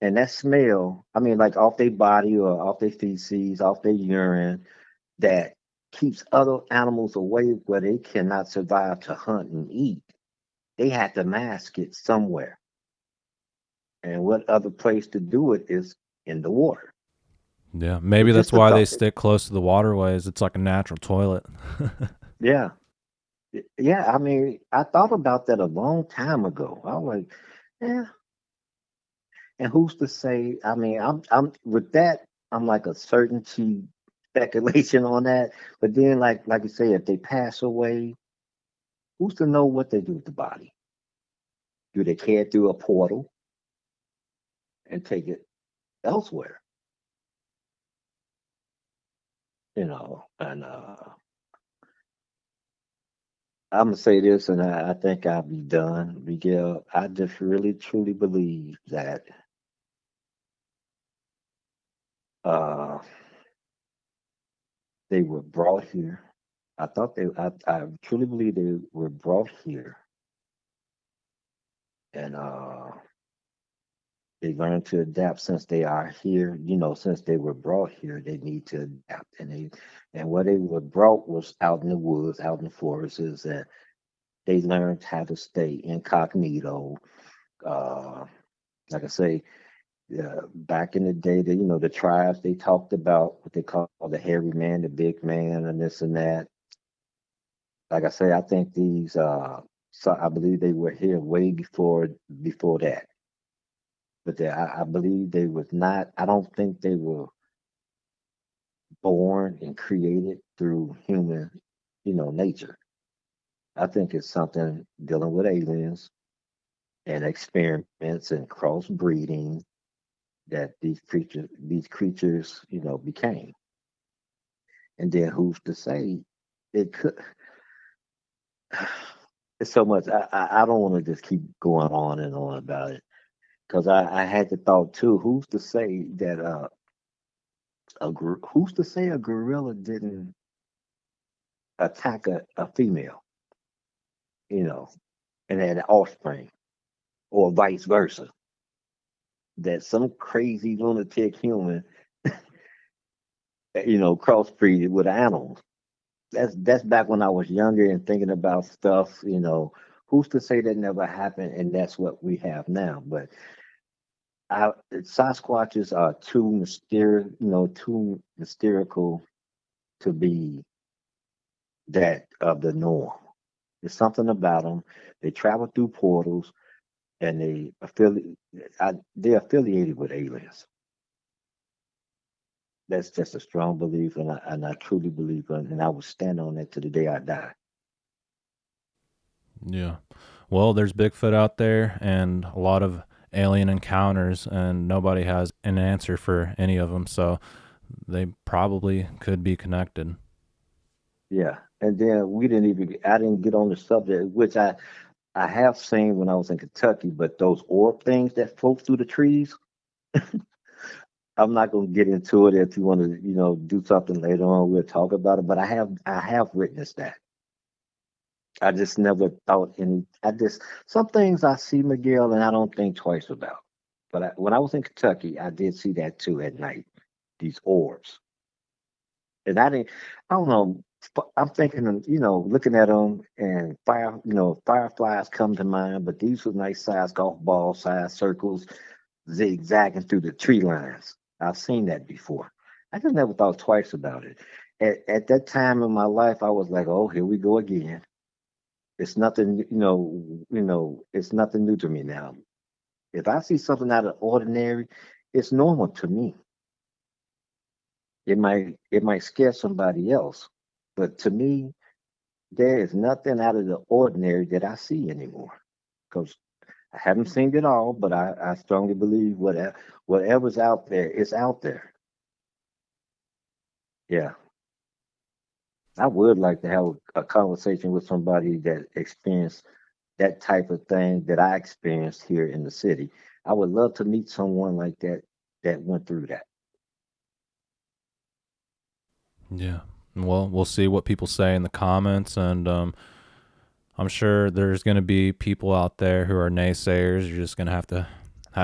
and that smell, I mean, like off their body or off their feces, off their urine, that keeps other animals away where they cannot survive to hunt and eat, they had to mask it somewhere. And what other place to do it is in the water. Yeah, maybe It's that's just a why they thought. stick close to the waterways. It's like a natural toilet. Yeah. Yeah. I mean, I thought about that a long time ago. I was like, yeah. And who's to say? I mean, I'm with that. I'm like a certainty speculation on that. But then, like you say, if they pass away, who's to know what they do with the body? Do they carry it through a portal and take it elsewhere? And I'm gonna say this, and I think I'll be done. Miguel, I just really truly believe that uh, they were brought here. I truly believe they were brought here, and they learn to adapt since they are here. Since they were brought here, they need to adapt. And where they were brought was out in the woods, out in the forests, and they learned how to stay incognito. Uh, like I say, back in the day, the tribes they talked about what they call the hairy man, the big man, and this and that. Like I say, I think these. So I believe they were here way before that. But I believe they was not. I don't think they were born and created through human, nature. I think it's something dealing with aliens and experiments and crossbreeding that these creatures, became. And then who's to say it could? It's so much. I don't want to just keep going on and on about it because I had the thought too. Who's to say that who's to say a gorilla didn't attack a female, you know, and had an offspring, or vice versa? That some crazy lunatic human, crossbreeded with animals. that's back when I was younger and thinking about stuff. Who's to say that never happened, and that's what we have now. But Sasquatches are too mysterious, too mysterical to be that of the norm. There's something about them. They travel through portals, and they're affiliated with aliens. That's just a strong belief, and I truly believe in, and I will stand on that to the day I die. Yeah. Well, there's Bigfoot out there and a lot of alien encounters, and nobody has an answer for any of them. So they probably could be connected. Yeah, and then I didn't get on the subject, which I have seen when I was in Kentucky, but those orb things that float through the trees, I'm not going to get into it. If you want to, do something later on, we'll talk about it. But I have witnessed that. I just never thought any. Some things I see, Miguel, and I don't think twice about. But when I was in Kentucky, I did see that too at night. These orbs, and I don't know. I'm thinking, looking at them, and fireflies come to mind. But these were nice size golf ball size circles zigzagging through the tree lines. I've seen that before. I just never thought twice about it. At that time in my life, I was like, "Oh, here we go again." It's nothing, it's nothing new to me now. If I see something out of the ordinary, it's normal to me. It might scare somebody else, but to me, there is nothing out of the ordinary that I see anymore. Because I haven't seen it all, but I strongly believe whatever's out there is out there. Yeah, I would like to have a conversation with somebody that experienced that type of thing that I experienced here in the city. I would love to meet someone like that that went through that. Yeah. Well, we'll see what people say in the comments, and I'm sure there's going to be people out there who are naysayers. You're just going to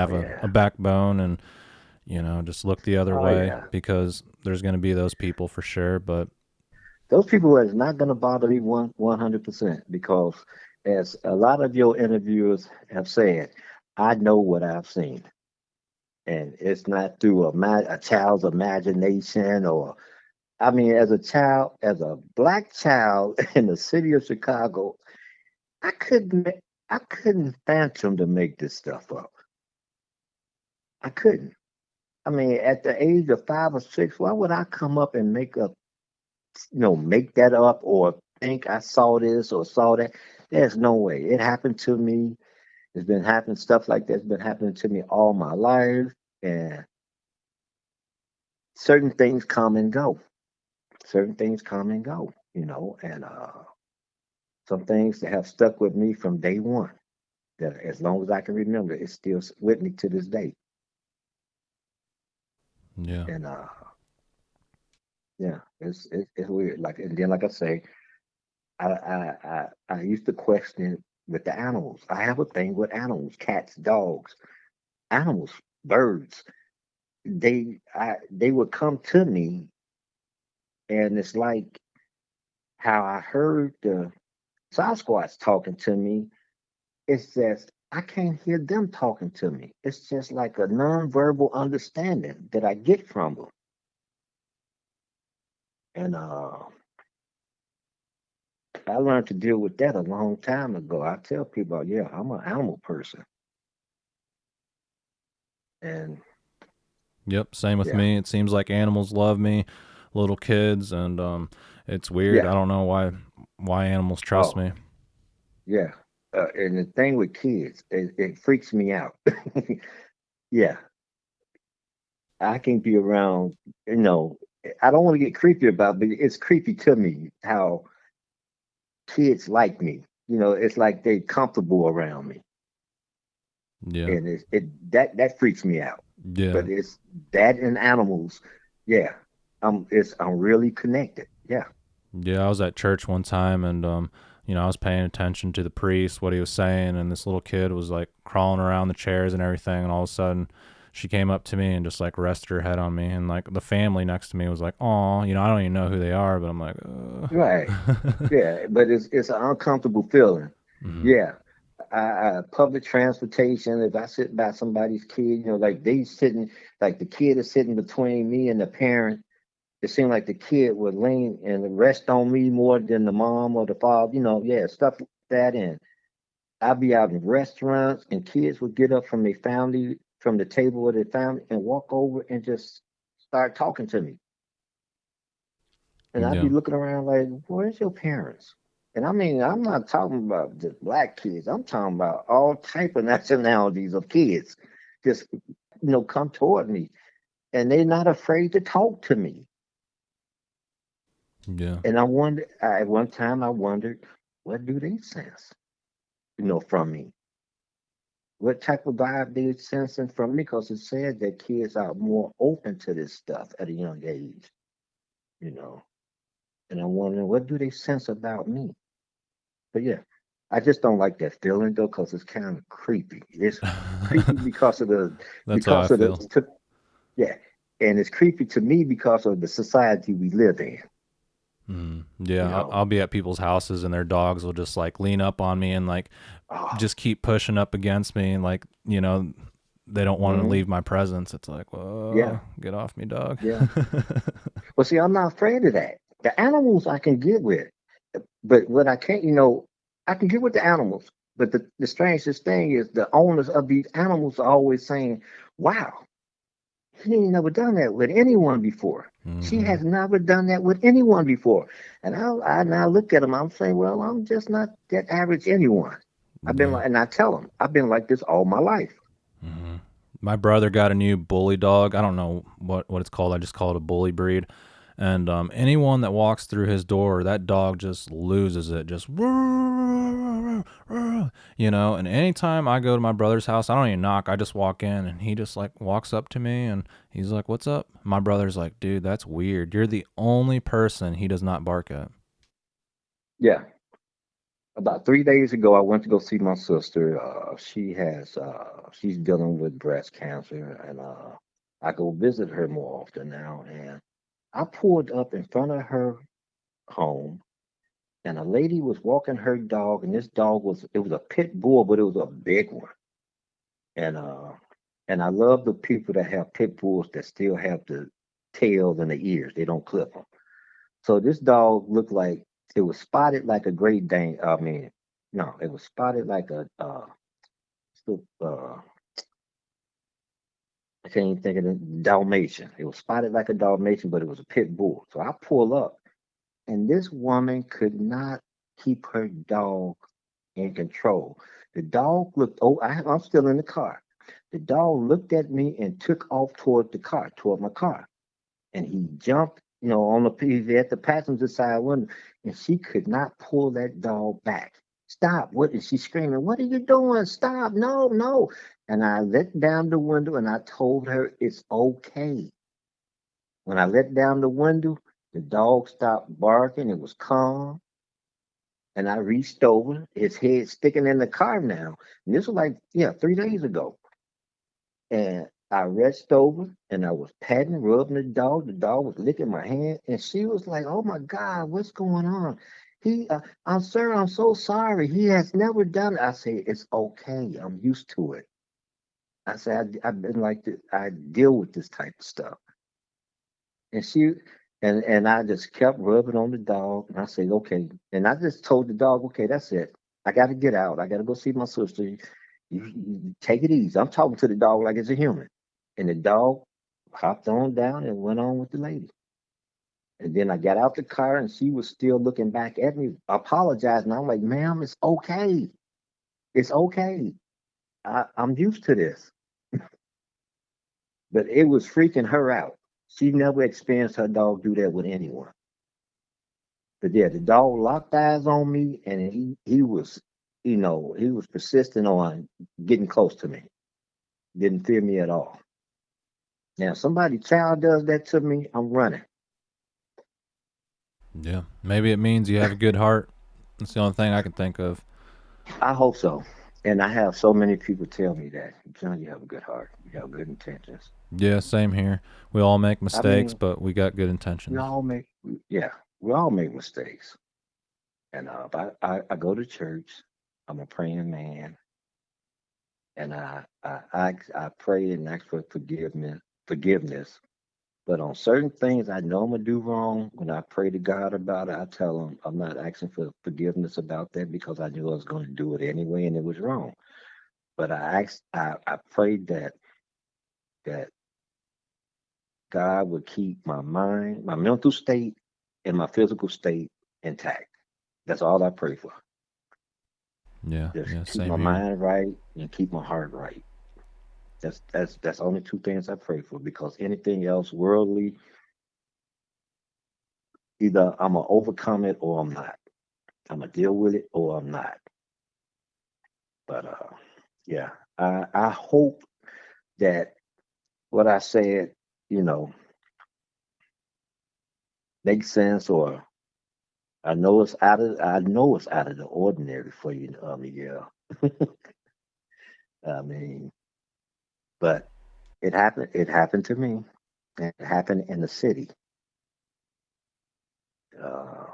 Oh have a yeah. backbone and just look the other Oh way yeah. because there's going to be those people for sure. But Those people is not gonna bother me 100% because as a lot of your interviewers have said, I know what I've seen. And it's not through a child's imagination or I mean, as a black child in the city of Chicago, I couldn't I couldn't fathom to make this stuff up. I couldn't. I mean, at the age of 5 or 6, why would I come up and make that up or think I saw this or saw that? There's no way. It happened to me. It's been happening. Stuff like that's been happening to me all my life, and certain things come and go. Certain things come and go. And some things that have stuck with me from day one. That as long as I can remember, it's still with me to this day. yeah, And yeah, it's weird. Like and then, like I say, I used to question with the animals. I have a thing with animals, cats, dogs, animals, birds. They would come to me, and it's like how I heard the Sasquatch talking to me. It's just I can't hear them talking to me. It's just like a nonverbal understanding that I get from them. And I learned to deal with that a long time ago. I tell people, yeah, I'm an animal person. And yep, same with yeah, me. It seems like animals love me, little kids, and it's weird. yeah. I don't know why animals trust Oh, me. yeah. And the thing with kids, it freaks me out. Yeah, I can be around, you know, I don't want to get creepy about it, but it's creepy to me how kids like me. It's like they comfortable around me. Yeah, And that freaks me out. yeah, But it's that and animals, yeah. I'm really connected. Yeah. yeah. I was at church one time, and I was paying attention to the priest, what he was saying, and this little kid was like crawling around the chairs and everything, and all of a sudden she came up to me and just like rested her head on me, and like the family next to me was like, "Oh, you know, I don't even know who they are," but I'm like, Right. Yeah, but it's an uncomfortable feeling. Mhm. Yeah. Public transportation, if I sit by somebody's kid, like they sitting, like the kid is sitting between me and the parent, it seemed like the kid would lean and rest on me more than the mom or the father, yeah, stuff like that. And I'd be out in restaurants and kids would get up from their family, from the table with their family and walk over and just start talking to me. And I'd be Yeah. looking around like, where's your parents? And I mean, I'm not talking about just black kids. I'm talking about all type of nationalities of kids. Just come toward me, and they're not afraid to talk to me. Yeah. And at one time, I wondered, what do they sense, from me? What type of vibe they sensing from me? Because it said that kids are more open to this stuff at a young age, you know. And I'm wondering, what do they sense about me? But yeah, I just don't like that feeling though, because it's kind of creepy. It's creepy because of the That's how I because of the feel. yeah, and it's creepy to me because of the society we live in. Yeah, You know, I'll be at people's houses and their dogs will just like lean up on me and like oh, just keep pushing up against me, and like, they don't want to hmm, leave my presence. It's like, yeah, whoa, get off me, dog. yeah. Well, see, I'm not afraid of that. The animals I can get with, but what I can't, I can get with the animals. But the strangest thing is the owners of these animals are always saying, "Wow, she ain't never done that with anyone before. She Hmm. has never done that with anyone before." And I now look at them, I'm saying, well, I'm just not that average anyone. I've been Yeah. like, and I tell them, I've been like this all my life. Hmm. My brother got a new bully dog. I don't know what it's called. I just call it a bully breed. And anyone that walks through his door, that dog just loses it. Just, And anytime I go to my brother's house, I don't even knock. I just walk in, and he just like walks up to me, and he's like, "What's up?" My brother's like, "Dude, that's weird. You're the only person he does not bark at." Yeah. About 3 days ago, I went to go see my sister. She's dealing with breast cancer, and I go visit her more often now. And I pulled up in front of her home, and a lady was walking her dog, and this dog was a pit bull, but it was a big one. And I love the people that have pit bulls that still have the tails and the ears. They don't clip them. So this dog looked like it was spotted like a Great Dane. I mean, no, it was spotted like a still, I can't even think of the Dalmatian. It was spotted like a Dalmatian, but it was a pit bull. So I pull up, and this woman could not keep her dog in control. The dog looked. Oh, I'm still in the car. The dog looked at me and took off toward my car, and he jumped. On he's at the passenger side window, and she could not pull that dog back. Stop! What is she screaming? What are you doing? Stop! No, no! And I let down the window and I told her it's okay. When I let down the window, the dog stopped barking. It was calm. And I reached over, his head sticking in the car now. And this was like, yeah, 3 days ago. And I reached over and I was patting, rubbing the dog. The dog was licking my hand. And she was like, "Oh my God, what's going on?" I'm sir, I'm so sorry. He has never done it. I said, "It's okay. I'm used to it." I said, I've been like this. I deal with this type of stuff. And and I just kept rubbing on the dog. And I said, "Okay." And I just told the dog, "Okay, that's it. I got to get out. I got to go see my sister. You take it easy." I'm talking to the dog like it's a human. And the dog hopped on down and went on with the lady. And then I got out the car and she was still looking back at me, apologizing. I'm like, "Ma'am, it's okay. It's okay. I'm used to this." But it was freaking her out. She never experienced her dog do that with anyone. But yeah, the dog locked eyes on me, and he was, he was persistent on getting close to me. Didn't fear me at all. Now, somebody child does that to me, I'm running. Yeah, maybe it means you have a good heart. That's the only thing I can think of. I hope so. And I have so many people tell me that, John, you have a good heart. You have good intentions. Yeah, same here. We all make I mistakes, mean, but we got good we intentions. all make, yeah, we all make mistakes. And I go to church. I'm a praying man, and I pray and ask for forgiveness. But on certain things I know I'm gonna do wrong, when I pray to God about it, I tell him I'm not asking for forgiveness about that because I knew I was going to do it anyway, and it was wrong. But I prayed that God would keep my mind, my mental state, and my physical state intact. That's all I pray for. Yeah, Just yeah, keep same my here. mind right and keep my heart right. That's only two things I pray for because anything else worldly, either I'm gonna overcome it or I'm not. I'm gonna deal with it or I'm not. But yeah, I hope that what I said, you know, makes sense, or I know it's out of the ordinary for you, Miguel. I mean, but it happened to me. It happened in the city. Uh,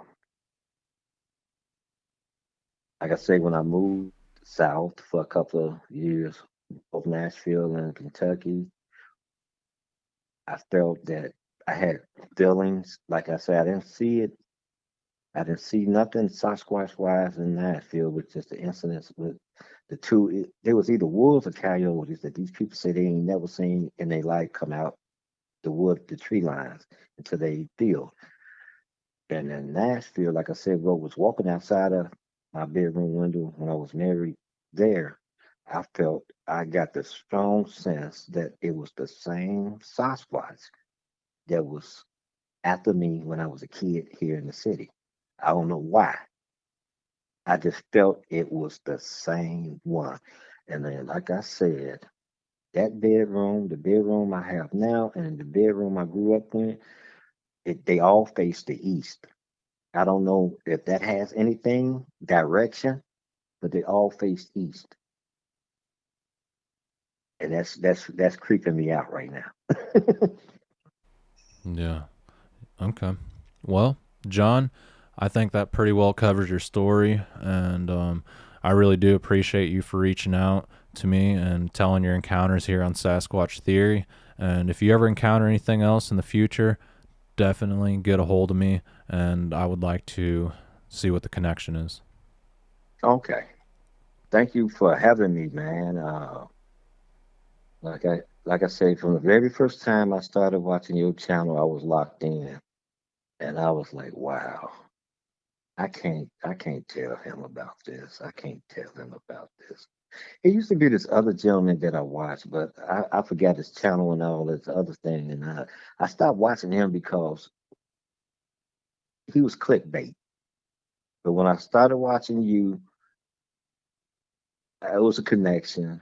like I say, when I moved south for a couple of years, both Nashville and Kentucky, I felt that I had feelings. Like I said, I didn't see it. I didn't see nothing Sasquatch wise in Nashville with just the incidents with the two. There was either wolves or coyotes that these people say they ain't never seen in their life come out the tree lines into their field. And in Nashville, like I said, bro, was walking outside of my bedroom window when I was married there. I felt I got the strong sense that it was the same Sasquatch that was after me when I was a kid here in the city. I don't know why. I just felt it was the same one. And then, like I said, that bedroom, the bedroom I have now, and the bedroom I grew up in, they all face the east. I don't know if that has anything direction, but they all face east, and that's creeping me out right now. Yeah. Okay. Well, John, I think that pretty well covers your story, and I really do appreciate you for reaching out to me and telling your encounters here on Sasquatch Theory. And if you ever encounter anything else in the future, definitely get a hold of me, and I would like to see what the connection is. Okay, thank you for having me, man. Like I say, from the very first time I started watching your channel, I was locked in, and I was like, wow. I can't tell him about this. I can't tell him about this. It used to be this other gentleman that I watched, but I forgot his channel and all this other thing, and I stopped watching him because he was clickbait. But when I started watching you, it was a connection,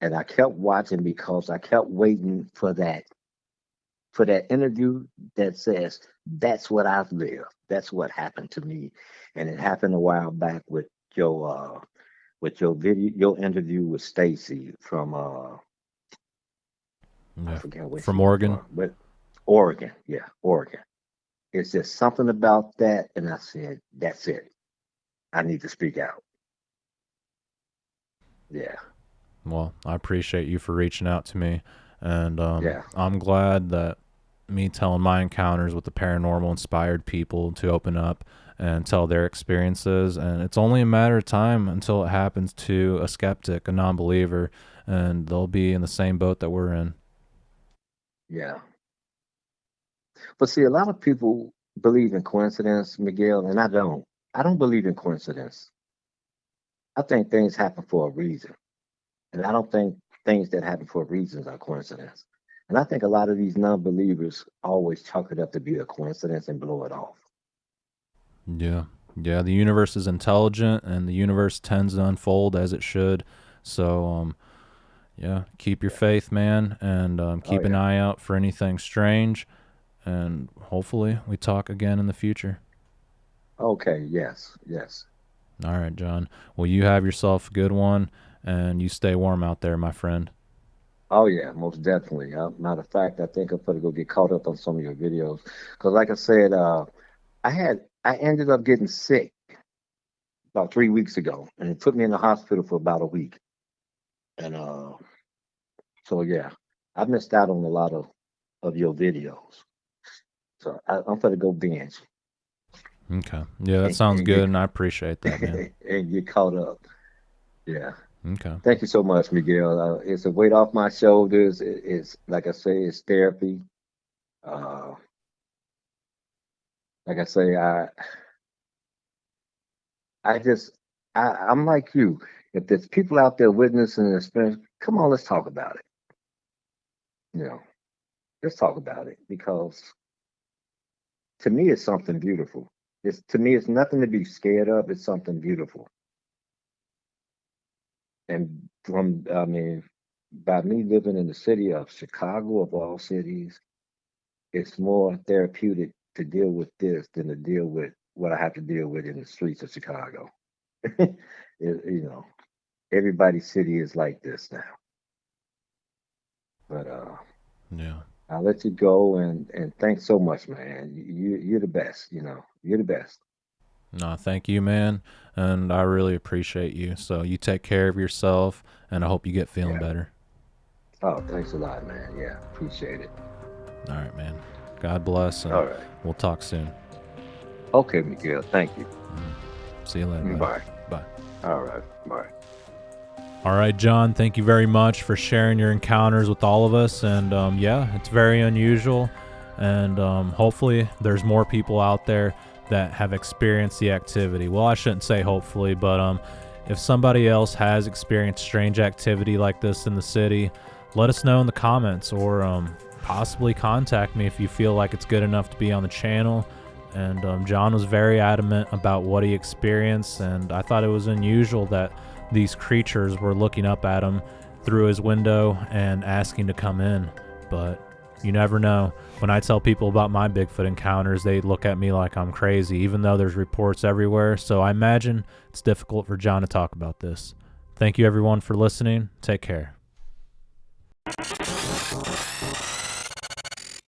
and I kept watching because I kept waiting for that interview that says that's what I've lived. That's what happened to me, and it happened a while back with your video, your interview with Stacy from I Yeah. forget where From she was Oregon. from, but Oregon, yeah, Oregon. It's just something about that, and I said, that's it. I need to speak out. Yeah, Well, I appreciate you for reaching out to me, and yeah. I'm glad that me telling my encounters with the paranormal inspired people to open up and tell their experiences. And it's only a matter of time until it happens to a skeptic, a non believer, and they'll be in the same boat that we're in. Yeah. But see, a lot of people believe in coincidence, Miguel, and I don't. I don't believe in coincidence. I think things happen for a reason. And I don't think things that happen for reasons are coincidence. And I think a lot of these non believers always chalk it up to be a coincidence and blow it off. Yeah. Yeah. The universe is intelligent and the universe tends to unfold as it should. So, yeah, keep your Yeah. faith, man, and Oh, keep an yeah. eye out for anything strange. And hopefully, we talk again in the future. Okay. Yes. Yes. All right, John. Well, you have yourself a good one, and you stay warm out there, my friend. Oh yeah, most definitely. Matter of fact, I think I'm gonna go get caught up on some of your videos because, like I said, I ended up getting sick about 3 weeks ago, and it put me in the hospital for about a week. And so yeah, I missed out on a lot of your videos. So I'm gonna go binge Okay. Yeah, that sounds and good, get and I appreciate that, man. and get caught up. Yeah. Okay. Thank you so much, Miguel. It's a weight off my shoulders. It's like I say, it's therapy. Uh, like I say, I just, I'm like you. If there's people out there witnessing an experience, come on, let's talk about it. You know, let's talk about it because to me, it's something beautiful. It's to me, it's nothing to be scared of. It's something beautiful. And from, I mean, by me living in the city of Chicago, of all cities, it's more therapeutic to deal with this than to deal with what I have to deal with in the streets of Chicago. You know, everybody's city is like this now. But Yeah. I'll let you go and thanks so much, man. You're the best. You know, you're the best. No, thank you, man, and I really appreciate you. So you take care of yourself, and I hope you get feeling Yeah. better. Oh, thanks a lot, man. Yeah, appreciate it. All right, man. God bless, and All right. we'll talk soon. Okay, Miguel. Thank you. See you later, buddy. Bye. Bye. All right. Bye. All right, John, thank you very much for sharing your encounters with all of us. And yeah, it's very unusual. And hopefully, there's more people out there that have experienced the activity. Well, I shouldn't say hopefully, but if somebody else has experienced strange activity like this in the city, let us know in the comments or possibly contact me if you feel like it's good enough to be on the channel. And John was very adamant about what he experienced, and I thought it was unusual that these creatures were looking up at him through his window and asking to come in. But you never know. When I tell people about my Bigfoot encounters, they look at me like I'm crazy, even though there's reports everywhere. So I imagine it's difficult for John to talk about this. Thank you, everyone, for listening. Take care.